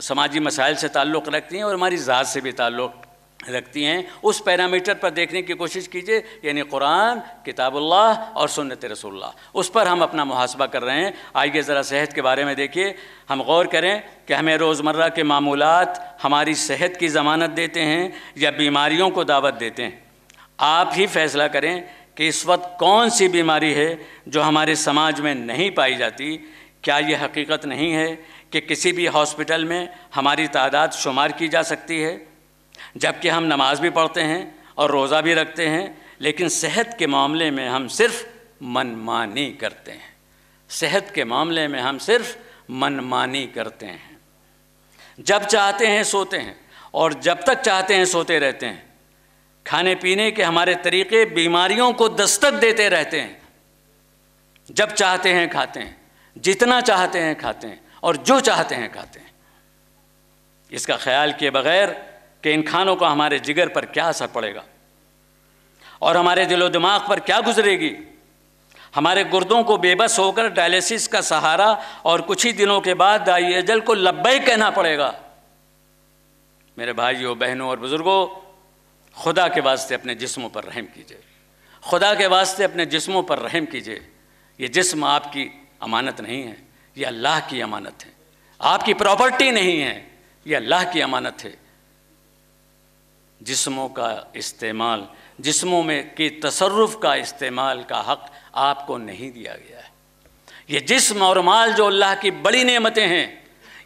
سماجی مسائل سے تعلق رکھتی ہیں اور ہماری ذات سے بھی تعلق رکھتی ہیں، اس پیرامیٹر پر دیکھنے کی کوشش کیجئے، یعنی قرآن، کتاب اللہ اور سنت رسول اللہ، اس پر ہم اپنا محاسبہ کر رہے ہیں. آئیے ذرا صحت کے بارے میں دیکھیے. ہم غور کریں کہ ہمیں روزمرہ کے معمولات ہماری صحت کی ضمانت دیتے ہیں یا بیماریوں کو دعوت دیتے ہیں. آپ ہی فیصلہ کریں کہ اس وقت کون سی بیماری ہے جو ہمارے سماج میں نہیں پائی جاتی. کیا یہ حقیقت نہیں ہے کہ کسی بھی ہاسپٹل میں ہماری تعداد شمار کی جا سکتی ہے، جبکہ ہم نماز بھی پڑھتے ہیں اور روزہ بھی رکھتے ہیں، لیکن صحت کے معاملے میں ہم صرف منمانی کرتے ہیں. صحت کے معاملے میں ہم صرف منمانی کرتے ہیں. جب چاہتے ہیں سوتے ہیں اور جب تک چاہتے ہیں سوتے رہتے ہیں. کھانے پینے کے ہمارے طریقے بیماریوں کو دستک دیتے رہتے ہیں. جب چاہتے ہیں کھاتے ہیں، جتنا چاہتے ہیں کھاتے ہیں اور جو چاہتے ہیں کھاتے ہیں. اس کا خیال کیے بغیر کہ ان کھانوں کا ہمارے جگر پر کیا اثر پڑے گا اور ہمارے دل و دماغ پر کیا گزرے گی. ہمارے گردوں کو بے بس ہو کر ڈائلیسس کا سہارا اور کچھ ہی دنوں کے بعد دائی اجل کو لبیک کہنا پڑے گا. میرے بھائیوں، بہنوں اور بزرگوں، خدا کے واسطے اپنے جسموں پر رحم کیجئے. خدا کے واسطے اپنے جسموں پر رحم کیجئے. یہ جسم آپ کی امانت نہیں ہے، یہ اللہ کی امانت ہے. آپ کی پراپرٹی نہیں ہے، یہ اللہ کی امانت ہے. جسموں کا استعمال، جسموں میں کی تصرف کا استعمال کا حق آپ کو نہیں دیا گیا ہے. یہ جسم اور مال جو اللہ کی بڑی نعمتیں ہیں،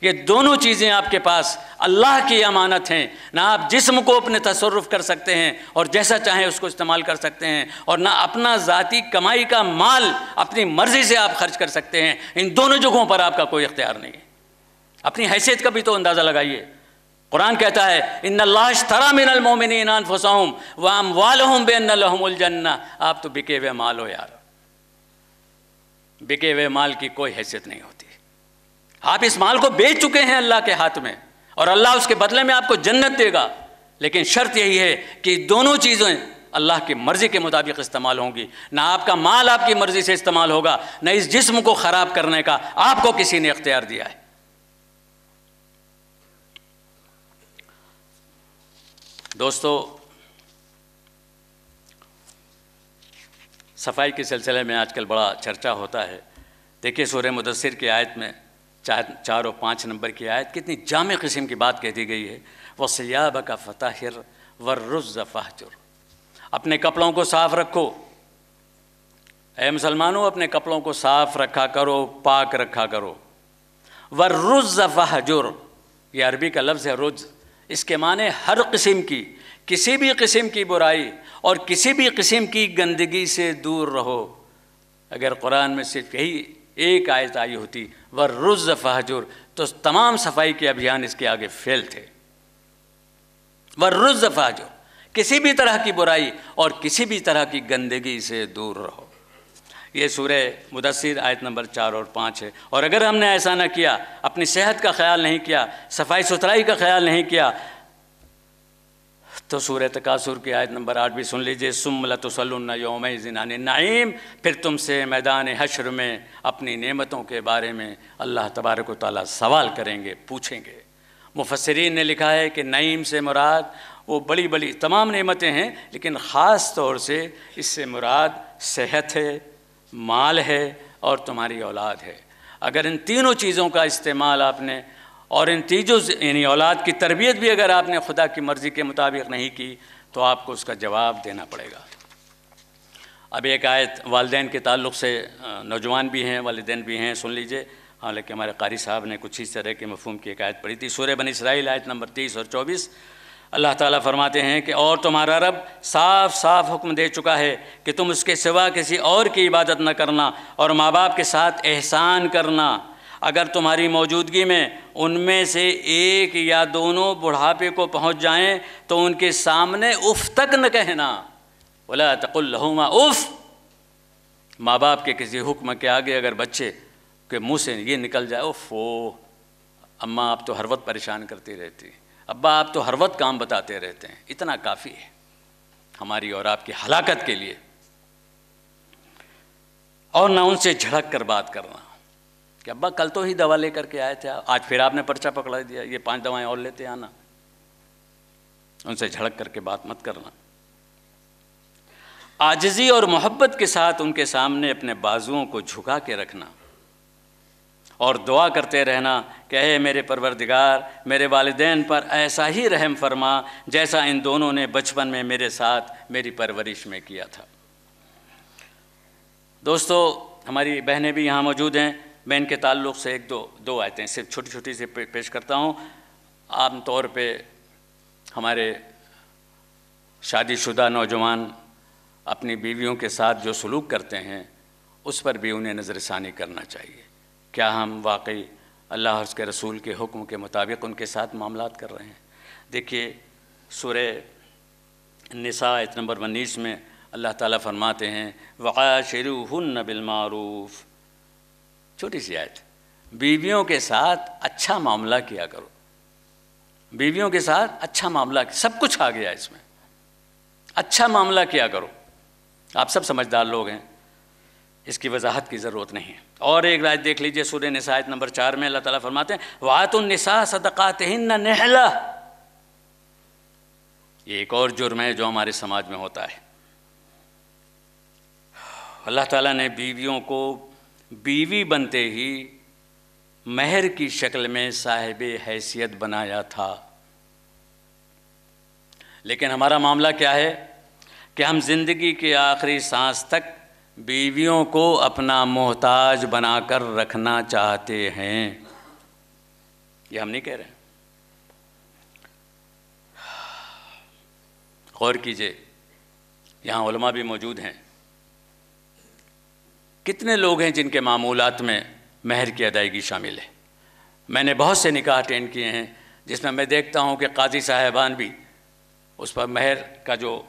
یہ دونوں چیزیں آپ کے پاس اللہ کی امانت ہیں. نہ آپ جسم کو اپنے تصرف کر سکتے ہیں اور جیسا چاہیں اس کو استعمال کر سکتے ہیں، اور نہ اپنا ذاتی کمائی کا مال اپنی مرضی سے آپ خرچ کر سکتے ہیں. ان دونوں جگہوں پر آپ کا کوئی اختیار نہیں ہے. اپنی حیثیت کا بھی تو اندازہ لگائیے. قرآن کہتا ہے ان اللہ اشترى من المؤمنین انفسهم واموالهم بان لهم الجنہ. آپ تو بکے ہوئے مال ہو یار. بکے ہوئے مال کی کوئی حیثیت نہیں ہوتی. آپ اس مال کو بیچ چکے ہیں اللہ کے ہاتھ میں، اور اللہ اس کے بدلے میں آپ کو جنت دے گا. لیکن شرط یہی ہے کہ دونوں چیزیں اللہ کی مرضی کے مطابق استعمال ہوں گی. نہ آپ کا مال آپ کی مرضی سے استعمال ہوگا، نہ اس جسم کو خراب کرنے کا آپ کو کسی نے اختیار دیا ہے. دوستو، صفائی کے سلسلے میں آج کل بڑا چرچا ہوتا ہے. دیکھیے سورہ مدثر کی آیت میں 4 اور 5 نمبر کی آیت کتنی جامع قسم کی بات کہہ دی گئی ہے. وَثِيَابَكَ فَطَهِّرْ وَالرُّجْزَ فَاهْجُرْ. اپنے کپڑوں کو صاف رکھو. اے مسلمانوں، اپنے کپڑوں کو صاف رکھا کرو، پاک رکھا کرو. وَالرُّجْزَ فَاهْجُرْ، یہ عربی کا لفظ ہے رجز. اس کے معنی ہر قسم کی، کسی بھی قسم کی برائی اور کسی بھی قسم کی گندگی سے دور رہو. اگر قرآن میں صرف یہی ایک آیت آئی ہوتی وَالرُّجْزَ فَاهْجُرْ تو تمام صفائی کے ابھیان اس کے آگے فیل تھے. وَالرُّجْزَ فَاهْجُرْ، کسی بھی طرح کی برائی اور کسی بھی طرح کی گندگی سے دور رہو. یہ سورہ مدثر آیت نمبر 4 اور 5 ہے. اور اگر ہم نے ایسا نہ کیا، اپنی صحت کا خیال نہیں کیا، صفائی ستھرائی کا خیال نہیں کیا، تو سورہ تکاثر کی آیت نمبر 8 بھی سن لیجئے. ثُمَّ لَتُسْأَلُنَّ يَوْمَئِذٍ عَنِ النَّعِيمِ، پھر تم سے میدان حشر میں اپنی نعمتوں کے بارے میں اللہ تبارک و تعالیٰ سوال کریں گے، پوچھیں گے. مفسرین نے لکھا ہے کہ نعیم سے مراد وہ بڑی بڑی تمام نعمتیں ہیں، لیکن خاص طور سے اس سے مراد صحت ہے، مال ہے اور تمہاری اولاد ہے. اگر ان تینوں چیزوں کا استعمال آپ نے، اور ان تیجوں یعنی اولاد کی تربیت بھی اگر آپ نے خدا کی مرضی کے مطابق نہیں کی، تو آپ کو اس کا جواب دینا پڑے گا. اب ایک آیت والدین کے تعلق سے، نوجوان بھی ہیں والدین بھی ہیں، سن لیجئے. حالانکہ ہمارے قاری صاحب نے کچھ اس طرح کے مفہوم کی ایک آیت پڑھی تھی. سورہ بنی اسرائیل آیت نمبر 30 اور 24 اللہ تعالیٰ فرماتے ہیں کہ اور تمہارا رب صاف صاف حکم دے چکا ہے کہ تم اس کے سوا کسی اور کی عبادت نہ کرنا اور ماں باپ کے ساتھ احسان کرنا. اگر تمہاری موجودگی میں ان میں سے ایک یا دونوں بڑھاپے کو پہنچ جائیں تو ان کے سامنے اف تک نہ کہنا. وَلَا تَقُلْ لَهُمَا اف. ماں باپ کے کسی حکم کے آگے اگر بچے کے منہ سے یہ نکل جائے اوفو اماں آپ تو ہر وقت پریشان کرتی رہتی، ابا آپ تو ہر وقت کام بتاتے رہتے ہیں، اتنا کافی ہے ہماری اور آپ کی ہلاکت کے لیے۔ اور نہ ان سے جھڑک کر بات کرنا کہ ابا کل تو ہی دوا لے کر کے آئے تھے، آج پھر آپ نے پرچہ پکڑا دیا، یہ 5 دوائیں اور لیتے آنا۔ ان سے جھڑک کر کے بات مت کرنا۔ عاجزی اور محبت کے ساتھ ان کے سامنے اپنے بازوؤں کو جھکا کے رکھنا اور دعا کرتے رہنا کہ اے میرے پروردگار میرے والدین پر ایسا ہی رحم فرما جیسا ان دونوں نے بچپن میں میرے ساتھ میری پرورش میں کیا تھا۔ دوستو، ہماری بہنیں بھی یہاں موجود ہیں، میں ان کے تعلق سے ایک دو آیتیں صرف چھوٹی چھوٹی سے پیش کرتا ہوں۔ عام طور پہ ہمارے شادی شدہ نوجوان اپنی بیویوں کے ساتھ جو سلوک کرتے ہیں اس پر بھی انہیں نظر ثانی کرنا چاہیے۔ کیا ہم واقعی اللہ اور اس کے رسول کے حکم کے مطابق ان کے ساتھ معاملات کر رہے ہیں؟ دیکھیے سورہ النساء آیت نمبر 19 میں اللہ تعالیٰ فرماتے ہیں وَعَاشِرُوهُنَّ بِالْمَعْرُوفِ، چھوٹی سی آیت، بیویوں کے ساتھ اچھا معاملہ کیا کرو، بیویوں کے ساتھ اچھا معاملہ، سب کچھ آ گیا اس میں، اچھا معاملہ کیا کرو۔ آپ سب سمجھدار لوگ ہیں، اس کی وضاحت کی ضرورت نہیں ہے۔ اور ایک آیت دیکھ لیجئے سورہ نساء آیت نمبر 4 میں اللہ تعالیٰ فرماتے ہیں وَآتُوا النِّسَاءَ صَدَقَاتِهِنَّ نِحْلَةً، یہ ایک اور جرم ہے جو ہمارے سماج میں ہوتا ہے۔ اللہ تعالیٰ نے بیویوں کو بیوی بنتے ہی مہر کی شکل میں صاحب حیثیت بنایا تھا، لیکن ہمارا معاملہ کیا ہے کہ ہم زندگی کے آخری سانس تک بیویوں کو اپنا محتاج بنا کر رکھنا چاہتے ہیں۔ یہ ہم نہیں کہہ رہے ہیں، غور کیجئے، یہاں علماء بھی موجود ہیں، کتنے لوگ ہیں جن کے معمولات میں مہر کی ادائیگی شامل ہے؟ میں نے بہت سے نکاح اٹینڈ کیے ہیں جس میں میں دیکھتا ہوں کہ قاضی صاحبان بھی اس پر مہر کا جو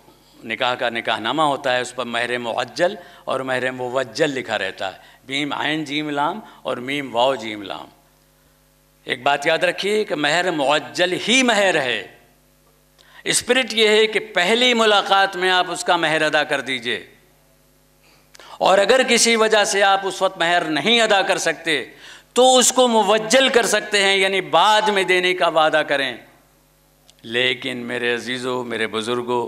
نکاح کا نکاح نامہ ہوتا ہے اس پر مہر معجل اور مہر موجل لکھا رہتا ہے، میم عین جیم لام اور میم واو جیم لام۔ ایک بات یاد رکھیے کہ مہر معجل ہی مہر ہے، اسپرٹ یہ ہے کہ پہلی ملاقات میں آپ اس کا مہر ادا کر دیجئے، اور اگر کسی وجہ سے آپ اس وقت مہر نہیں ادا کر سکتے تو اس کو موجل کر سکتے ہیں، یعنی بعد میں دینے کا وعدہ کریں۔ لیکن میرے عزیزوں، میرے بزرگوں،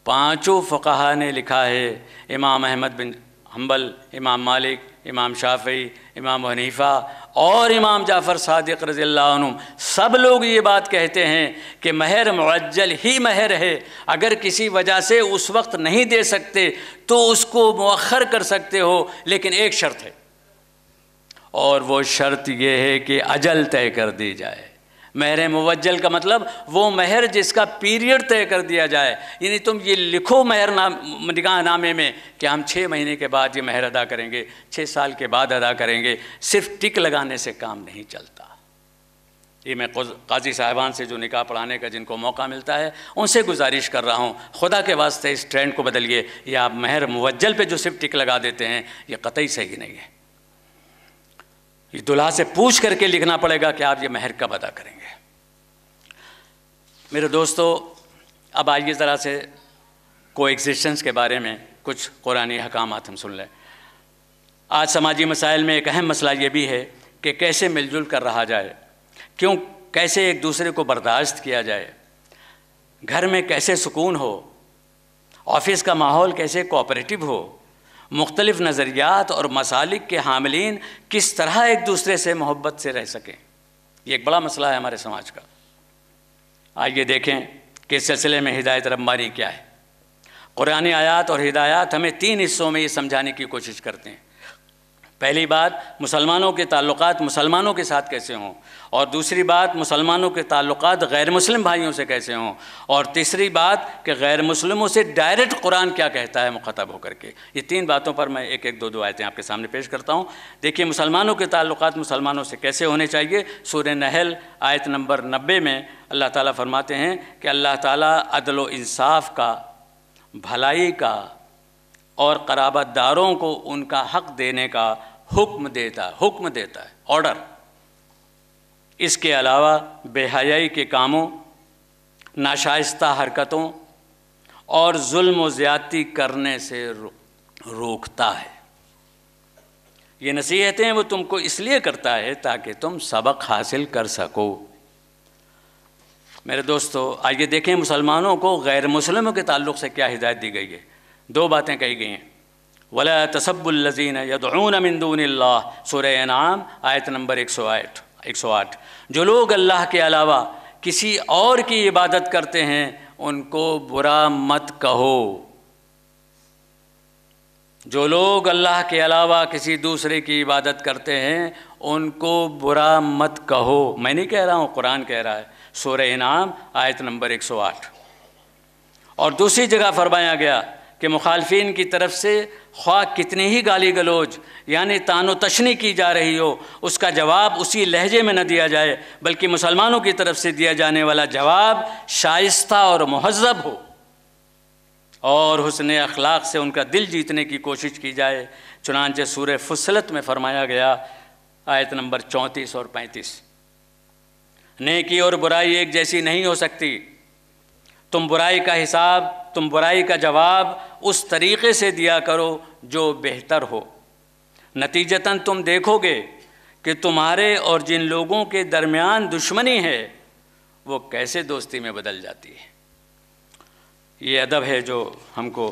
5 فقہا نے لکھا ہے، امام احمد بن حنبل، امام مالک، امام شافعی، امام حنیفہ اور امام جعفر صادق رضی اللہ عنہ، سب لوگ یہ بات کہتے ہیں کہ مہر معجل ہی مہر ہے، اگر کسی وجہ سے اس وقت نہیں دے سکتے تو اس کو مؤخر کر سکتے ہو، لیکن ایک شرط ہے، اور وہ شرط یہ ہے کہ اجل طے کر دی جائے۔ مہر موجل کا مطلب وہ مہر جس کا پیریڈ طے کر دیا جائے، یعنی تم یہ لکھو مہر نکاح نامے میں کہ ہم 6 مہینے کے بعد یہ مہر ادا کریں گے، 6 سال کے بعد ادا کریں گے، صرف ٹک لگانے سے کام نہیں چلتا۔ یہ میں قاضی صاحبان سے جو نکاح پڑھانے کا جن کو موقع ملتا ہے ان سے گزارش کر رہا ہوں، خدا کے واسطے اس ٹرینڈ کو بدلیے۔ یہ آپ مہر موجل پہ جو صرف ٹک لگا دیتے ہیں یہ قطعی صحیح نہیں ہے، یہ دلہا سے پوچھ کر کے لکھنا پڑے گا کہ آپ یہ مہر کب ادا کریں گے۔ میرے دوستو، اب آئیے ذرا سے کو ایگزسٹنس کے بارے میں کچھ قرآنی احکامات ہم سن لیں۔ آج سماجی مسائل میں ایک اہم مسئلہ یہ بھی ہے کہ کیسے مل جل کر رہا جائے، کیسے ایک دوسرے کو برداشت کیا جائے، گھر میں کیسے سکون ہو، آفس کا ماحول کیسے کوآپریٹو ہو، مختلف نظریات اور مسالک کے حاملین کس طرح ایک دوسرے سے محبت سے رہ سکیں، یہ ایک بڑا مسئلہ ہے ہمارے سماج کا۔ آئیے دیکھیں کہ اس سلسلے میں ہدایت ربانی کیا ہے۔ قرآنی آیات اور ہدایات ہمیں 3 حصوں میں یہ سمجھانے کی کوشش کرتے ہیں۔ پہلی بات، مسلمانوں کے تعلقات مسلمانوں کے ساتھ کیسے ہوں، اور دوسری بات، مسلمانوں کے تعلقات غیر مسلم بھائیوں سے کیسے ہوں، اور تیسری بات کہ غیر مسلموں سے ڈائریکٹ قرآن کیا کہتا ہے مخاطب ہو کر کے۔ یہ 3 باتوں پر میں ایک ایک دو آیتیں آپ کے سامنے پیش کرتا ہوں۔ دیکھیے، مسلمانوں کے تعلقات مسلمانوں سے کیسے ہونے چاہیے۔ سورہ نحل آیت نمبر 90 میں اللہ تعالیٰ فرماتے ہیں کہ اللہ تعالیٰ عدل و انصاف کا، بھلائی کا اور قرابت داروں کو ان کا حق دینے کا حکم دیتا ہے آرڈر۔ اس کے علاوہ بے حیائی کے کاموں، ناشائستہ حرکتوں اور ظلم و زیادتی کرنے سے روکتا ہے۔ یہ نصیحتیں وہ تم کو اس لیے کرتا ہے تاکہ تم سبق حاصل کر سکو۔ میرے دوستو، آئیے دیکھیں مسلمانوں کو غیر مسلموں کے تعلق سے کیا ہدایت دی گئی ہے۔ دو باتیں کہی گئی ہیں، وَلَا تَسَبُّوا الَّذِينَ يَدْعُونَ مِن دُونِ اللَّهِ، سورہ انعام آیت نمبر 108۔ جو لوگ اللہ کے علاوہ کسی اور کی عبادت کرتے ہیں ان کو برا مت کہو۔ جو لوگ اللہ کے علاوہ کسی دوسرے کی عبادت کرتے ہیں ان کو برا مت کہو۔ میں نہیں کہہ رہا ہوں، قرآن کہہ رہا ہے، سورہ انعام آیت نمبر 108۔ اور دوسری جگہ فرمایا گیا کہ مخالفین کی طرف سے خواہ کتنی ہی گالی گلوچ یعنی تان و تشنی کی جا رہی ہو، اس کا جواب اسی لہجے میں نہ دیا جائے، بلکہ مسلمانوں کی طرف سے دیا جانے والا جواب شائستہ اور مہذب ہو، اور حسن اخلاق سے ان کا دل جیتنے کی کوشش کی جائے۔ چنانچہ سورہ فصلت میں فرمایا گیا آیت نمبر 34 اور 35، نیکی اور برائی ایک جیسی نہیں ہو سکتی، تم برائی کا جواب اس طریقے سے دیا کرو جو بہتر ہو، نتیجتاً تم دیکھو گے کہ تمہارے اور جن لوگوں کے درمیان دشمنی ہے وہ کیسے دوستی میں بدل جاتی ہے۔ یہ ادب ہے جو ہم کو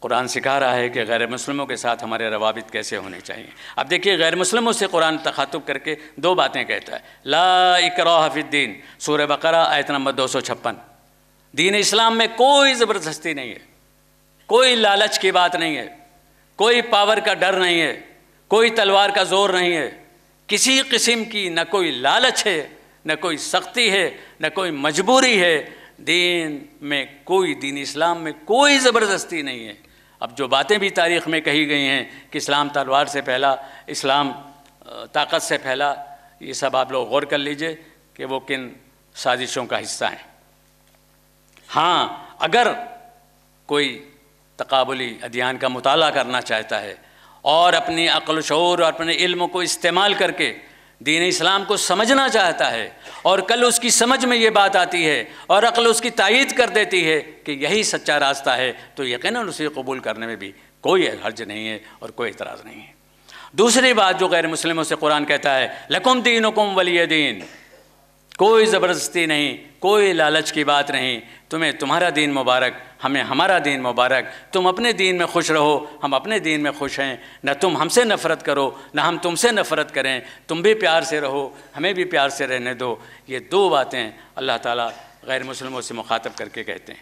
قرآن سکھا رہا ہے کہ غیر مسلموں کے ساتھ ہمارے روابط کیسے ہونے چاہیے۔ اب دیکھیے غیر مسلموں سے قرآن تخاطب کر کے دو باتیں کہتا ہے، لا اکراہ فی الدین، سورہ بقرہ آیت نمبر 256۔ دین اسلام میں کوئی زبردستی نہیں ہے، کوئی لالچ کی بات نہیں ہے، کوئی پاور کا ڈر نہیں ہے، کوئی تلوار کا زور نہیں ہے، کسی قسم کی نہ کوئی لالچ ہے، نہ کوئی سختی ہے، نہ کوئی مجبوری ہے۔ دین اسلام میں کوئی زبردستی نہیں ہے۔ اب جو باتیں بھی تاریخ میں کہی گئی ہیں کہ اسلام تلوار سے پھیلا، اسلام طاقت سے پھیلا، یہ سب آپ لوگ غور کر لیجئے کہ وہ کن سازشوں کا حصہ ہیں۔ ہاں، اگر کوئی تقابلی ادیان کا مطالعہ کرنا چاہتا ہے اور اپنی عقل و شعور اور اپنے علم کو استعمال کر کے دین اسلام کو سمجھنا چاہتا ہے، اور کل اس کی سمجھ میں یہ بات آتی ہے اور عقل اس کی تائید کر دیتی ہے کہ یہی سچا راستہ ہے، تو یقیناً اسے قبول کرنے میں بھی کوئی حرج نہیں ہے اور کوئی اعتراض نہیں ہے۔ دوسری بات جو غیر مسلموں سے قرآن کہتا ہے، لکم دینکم ولی دین، کوئی زبردستی نہیں، کوئی لالچ کی بات نہیں، تمہیں تمہارا دین مبارک، ہمیں ہمارا دین مبارک، تم اپنے دین میں خوش رہو، ہم اپنے دین میں خوش ہیں، نہ تم ہم سے نفرت کرو نہ ہم تم سے نفرت کریں، تم بھی پیار سے رہو، ہمیں بھی پیار سے رہنے دو۔ یہ دو باتیں اللہ تعالیٰ غیر مسلموں سے مخاطب کر کے کہتے ہیں۔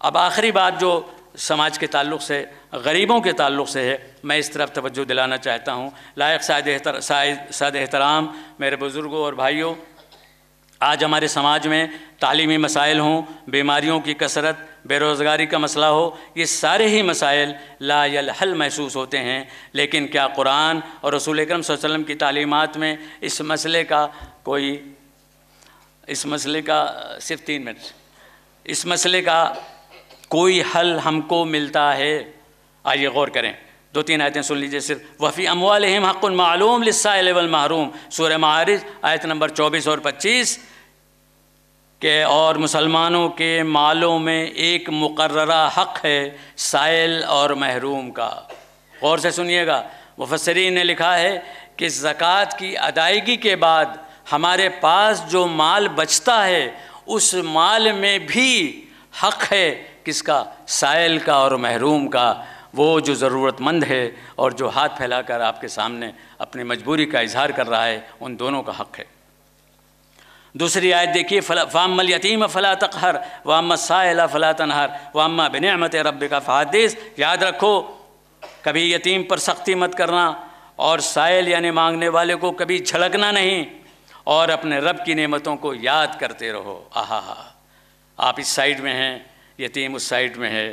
اب آخری بات جو سماج کے تعلق سے، غریبوں کے تعلق سے ہے، میں اس طرف توجہ دلانا چاہتا ہوں۔ لائق ساد احترام میرے بزرگوں اور بھائیوں، آج ہمارے سماج میں تعلیمی مسائل ہوں، بیماریوں کی کثرت، بے روزگاری کا مسئلہ ہو، یہ سارے ہی مسائل لا الحل محسوس ہوتے ہیں، لیکن کیا قرآن اور رسول اکرم صلی اللہ علیہ وسلم کی تعلیمات میں اس مسئلے کا صرف 3 منٹ، اس مسئلے کا کوئی حل ہم کو ملتا ہے؟ آئیے غور کریں، 2-3 آیتیں سن لیجئے صرف۔ وَفِي أَمْوَالِهِمْ حَقٌّ مَعْلُومٌ لِلسَّائِلِ وَالْمَحْرُومِ، سورہ معارج آیت نمبر 24 اور 25، کہ اور مسلمانوں کے مالوں میں ایک مقررہ حق ہے سائل اور محروم کا۔ غور سے سنیے گا، مفسرین نے لکھا ہے کہ زکوٰۃ کی ادائیگی کے بعد ہمارے پاس جو مال بچتا ہے اس مال میں بھی حق ہے کس کا؟ سائل کا اور محروم کا، وہ جو ضرورت مند ہے اور جو ہاتھ پھیلا کر آپ کے سامنے اپنی مجبوری کا اظہار کر رہا ہے، ان دونوں کا حق ہے۔ دوسری آیت دیکھیے، فَأَمَّا الْيَتِيمَ فَلَا تَقْهَرْ وَأَمَّا السَّائِلَ فَلَا تَنْهَرْ وَأَمَّا بِنِعْمَةِ رَبِّكَ فَحَدِّثْ۔ یاد رکھو، کبھی یتیم پر سختی مت کرنا، اور سائل یعنی مانگنے والے کو کبھی جھڑکنا نہیں، اور اپنے رب کی نعمتوں کو یاد کرتے رہو۔ آپ اس سائیڈ میں ہیں، یتیم اس سائیڈ میں ہے۔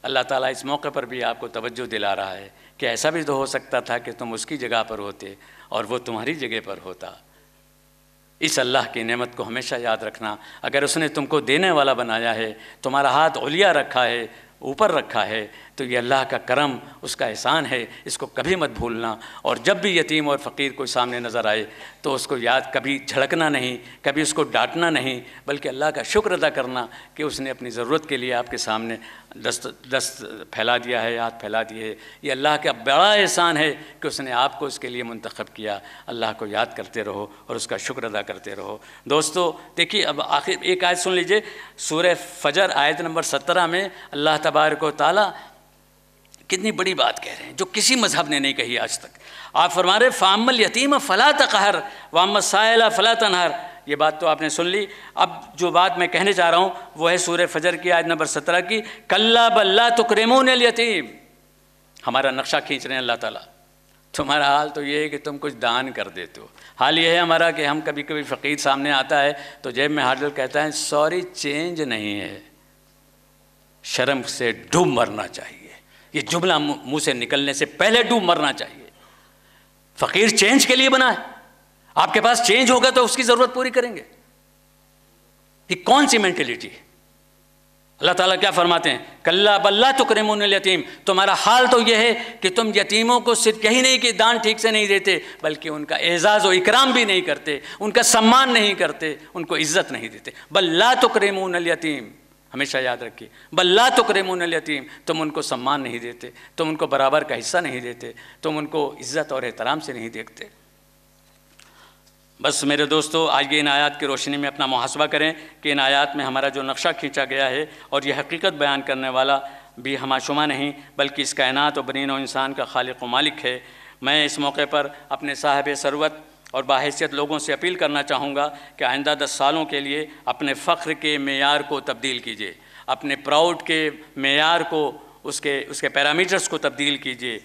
اللہ تعالیٰ اس موقع پر بھی آپ کو توجہ دلا رہا ہے کہ ایسا بھی تو ہو سکتا تھا کہ تم اس کی جگہ پر ہوتے اور وہ تمہاری جگہ پر ہوتا۔ اس اللہ کی نعمت کو ہمیشہ یاد رکھنا۔ اگر اس نے تم کو دینے والا بنایا ہے، تمہارا ہاتھ علیا رکھا ہے، اوپر رکھا ہے، تو یہ اللہ کا کرم، اس کا احسان ہے، اس کو کبھی مت بھولنا۔ اور جب بھی یتیم اور فقیر کوئی سامنے نظر آئے تو اس کو یاد، کبھی جھڑکنا نہیں، کبھی اس کو ڈانٹنا نہیں، بلکہ اللہ کا شکر ادا کرنا کہ اس نے اپنی ضرورت کے لیے آپ کے سامنے دست پھیلا دیا ہے، ہاتھ پھیلا دیے ہے۔ یہ اللہ کا بڑا احسان ہے کہ اس نے آپ کو اس کے لیے منتخب کیا۔ اللہ کو یاد کرتے رہو اور اس کا شکر ادا کرتے رہو۔ دوستو دیکھیے، اب آخر ایک آیت سن لیجئے، سورہ فجر آیت نمبر 17 میں اللہ تبارک و تعالیٰ کتنی بڑی بات کہہ رہے ہیں جو کسی مذہب نے نہیں کہی آج تک۔ آپ فرما رہے فَأَمَّا الْيَتِيمَ فَلَا تَقْهَرْ وَأَمَّا السَّائِلَ فَلَا تَنْهَرْ۔ یہ بات تو آپ نے سن لی۔ اب جو بات میں کہنے چاہ رہا ہوں وہ ہے سورہ فجر کی آیت نمبر 17 کی، کَلَّا بَل لَا تُكْرِمُونَ الْيَتِيمَ۔ ہمارا نقشہ کھینچ رہے ہیں اللہ تعالیٰ۔ تمہارا حال تو یہ ہے کہ تم کچھ دان کر دیتے ہو۔ حال یہ ہے ہمارا کہ ہم کبھی کبھی فقیر سامنے آتا ہے تو جیب میں ہاتھ ڈال کہتا ہے سوری چینج نہیں ہے۔ شرم سے ڈوب مرنا چاہیے، یہ جملہ منہ سے نکلنے سے پہلے ڈوب مرنا چاہیے۔ فقیر چینج کے لیے بنا ہے، آپ کے پاس چینج ہوگا تو اس کی ضرورت پوری کریں گے۔ یہ کون سی مینٹلٹی ہے؟ اللہ تعالیٰ کیا فرماتے ہیں، کَلَّا بَل لَا تُكْرِمُونَ الْيَتِيمَ۔ تمہارا حال تو یہ ہے کہ تم یتیموں کو صرف یہی نہیں کہ دان ٹھیک سے نہیں دیتے، بلکہ ان کا اعزاز و اکرام بھی نہیں کرتے، ان کا سمان نہیں کرتے، ان کو عزت نہیں دیتے۔ بَل لَا تُكْرِمُونَ الْيَتِيمَ، ہمیشہ یاد رکھیے، بَل لَا تُكْرِمُونَ الْيَتِيمَ، تم ان کو سمان نہیں دیتے، تم ان کو برابر کا حصہ نہیں دیتے، تم ان کو عزت اور احترام سے نہیں دیکھتے۔ بس میرے دوستو، آج یہ ان آیات کی روشنی میں اپنا محاسبہ کریں کہ ان آیات میں ہمارا جو نقشہ کھینچا گیا ہے اور یہ حقیقت بیان کرنے والا بھی ہمہ شمہ نہیں بلکہ اس کائنات و بنین و انسان کا خالق و مالک ہے۔ میں اس موقع پر اپنے صاحب ثروت اور باحیثیت لوگوں سے اپیل کرنا چاہوں گا کہ آئندہ 10 سالوں کے لیے اپنے فخر کے معیار کو تبدیل کیجیے، اپنے پراؤڈ کے معیار کو، اس کے پیرامیٹرز کو تبدیل کیجیے،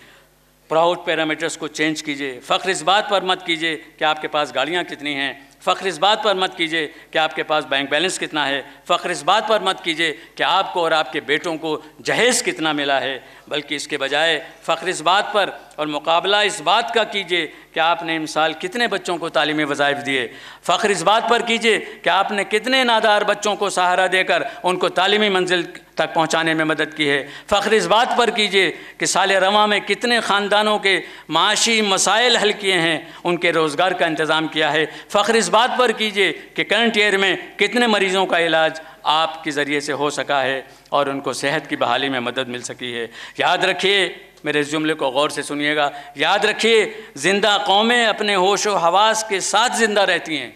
پراؤڈ پیرامیٹرز کو چینج کیجیے۔ فخر اس بات پر مت کیجیے کہ آپ کے پاس گاڑیاں کتنی ہیں، فخر اس بات پر مت کیجیے کہ آپ کے پاس بینک بیلنس کتنا ہے، فخر اس بات پر مت کیجیے کہ آپ کو اور آپ کے بیٹوں کو جہیز کتنا ملا ہے، بلکہ اس کے بجائے فخر اس بات پر اور مقابلہ اس بات کا کیجیے کہ آپ نے امسال کتنے بچوں کو تعلیمی وظائف دیے، فخر اس بات پر کیجیے کہ آپ نے کتنے نادار بچوں کو سہارا دے کر ان کو تعلیمی منزل تک پہنچانے میں مدد کی ہے، فخر اس بات پر کیجیے کہ سال رواں میں کتنے خاندانوں کے معاشی مسائل حل کیے ہیں، ان کے روزگار کا انتظام کیا ہے، فخر اس بات پر کیجیے کہ کرنٹ ایئر میں کتنے مریضوں کا علاج آپ کے ذریعے سے ہو سکا ہے اور ان کو صحت کی بحالی میں مدد مل سکی ہے۔ یاد رکھیے، میرے اس جملے کو غور سے سنیے گا، یاد رکھیے زندہ قومیں اپنے ہوش و حواس کے ساتھ زندہ رہتی ہیں،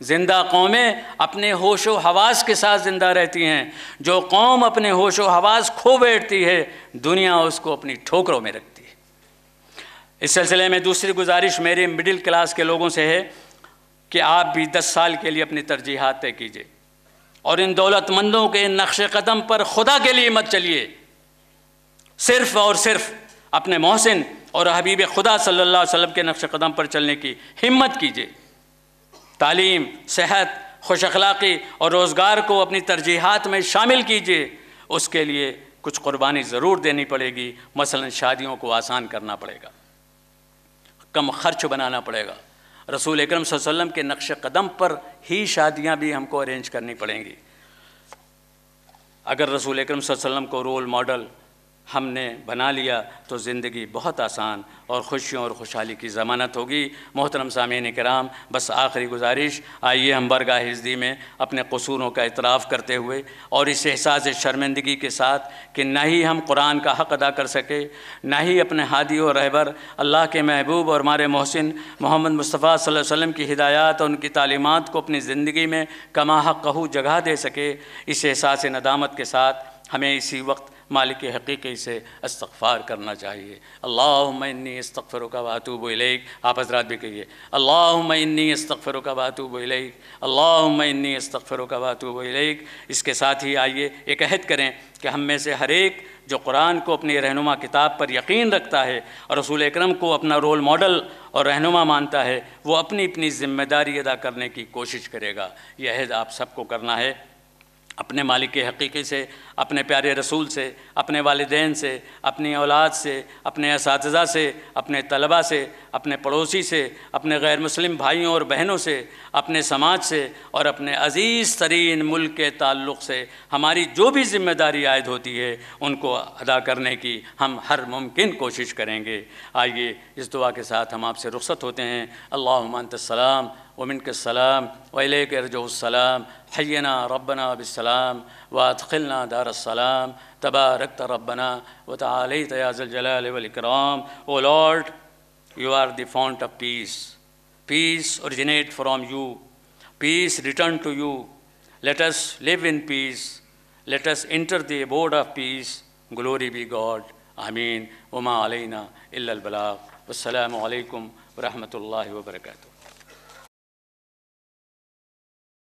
زندہ قومیں اپنے ہوش و حواس کے ساتھ زندہ رہتی ہیں۔ جو قوم اپنے ہوش و حواس کھو بیٹھتی ہے دنیا اس کو اپنی ٹھوکروں میں رکھتی ہے۔ اس سلسلے میں دوسری گزارش میرے مڈل کلاس کے لوگوں سے ہے کہ آپ بھی 10 سال کے لیے اپنی ترجیحات طے کیجیے اور ان دولت مندوں کے نقش قدم پر خدا کے لیے مت چلیے، صرف اور صرف اپنے محسن اور حبیب خدا صلی اللہ علیہ وسلم کے نقش قدم پر چلنے کی ہمت کیجیے۔ تعلیم، صحت، خوش اخلاقی اور روزگار کو اپنی ترجیحات میں شامل کیجیے۔ اس کے لیے کچھ قربانی ضرور دینی پڑے گی، مثلا شادیوں کو آسان کرنا پڑے گا، کم خرچ بنانا پڑے گا، رسول اکرم صلی اللہ علیہ وسلم کے نقش قدم پر ہی شادیاں بھی ہم کو ارینج کرنی پڑیں گی۔ اگر رسول اکرم صلی اللہ علیہ وسلم کو رول ماڈل ہم نے بنا لیا تو زندگی بہت آسان اور خوشیوں اور خوشحالی کی ضمانت ہوگی۔ محترم سامعین کرام، بس آخری گزارش، آئیے ہم برگاہ حضدی میں اپنے قصوروں کا اعتراف کرتے ہوئے اور اس احساس شرمندگی کے ساتھ کہ نہ ہی ہم قرآن کا حق ادا کر سکے، نہ ہی اپنے ہادی و رہبر اللہ کے محبوب اور ہمارے محسن محمد مصطفیٰ صلی اللہ علیہ وسلم کی ہدایات اور ان کی تعلیمات کو اپنی زندگی میں کما حقہ جگہ دے سکے، اس احساس ندامت کے ساتھ ہمیں اسی وقت مالک حقیقی سے استغفار کرنا چاہیے۔ اللہم انی استغفرک و اتوب الیک۔ آپ حضرات بھی کہیے، اللہم انی استغفرک و اتوب الیک، اللہم انی استغفرک و اتوب الیک۔ اس کے ساتھ ہی آئیے ایک عہد کریں کہ ہم میں سے ہر ایک جو قرآن کو اپنی رہنما کتاب پر یقین رکھتا ہے اور رسول اکرم کو اپنا رول ماڈل اور رہنما مانتا ہے، وہ اپنی ذمہ داری ادا کرنے کی کوشش کرے گا۔ یہ عہد آپ سب کو کرنا ہے۔ اپنے مالک حقیقی سے، اپنے پیارے رسول سے، اپنے والدین سے، اپنی اولاد سے، اپنے اساتذہ سے، اپنے طلباء سے، اپنے پڑوسی سے، اپنے غیر مسلم بھائیوں اور بہنوں سے، اپنے سماج سے اور اپنے عزیز ترین ملک کے تعلق سے ہماری جو بھی ذمہ داری عائد ہوتی ہے ان کو ادا کرنے کی ہم ہر ممکن کوشش کریں گے۔ آئیے اس دعا کے ساتھ ہم آپ سے رخصت ہوتے ہیں۔ اللہم انت السلام ومنک السلام وإلیک یرجع السلام، حینا ربنا بالسلام وادخلنا دار السلام، تبارکت ربنا وتعالیت یا ذا الجلال والإکرام۔ O Lord, you are the fount of peace. Peace originate from you. Peace return to you. Let us live in peace. Let us enter the abode of peace. Glory be God. Ameen. وما علینا الا البلاغ۔ والسلام علیکم ورحمۃ اللہ وبرکاتہ۔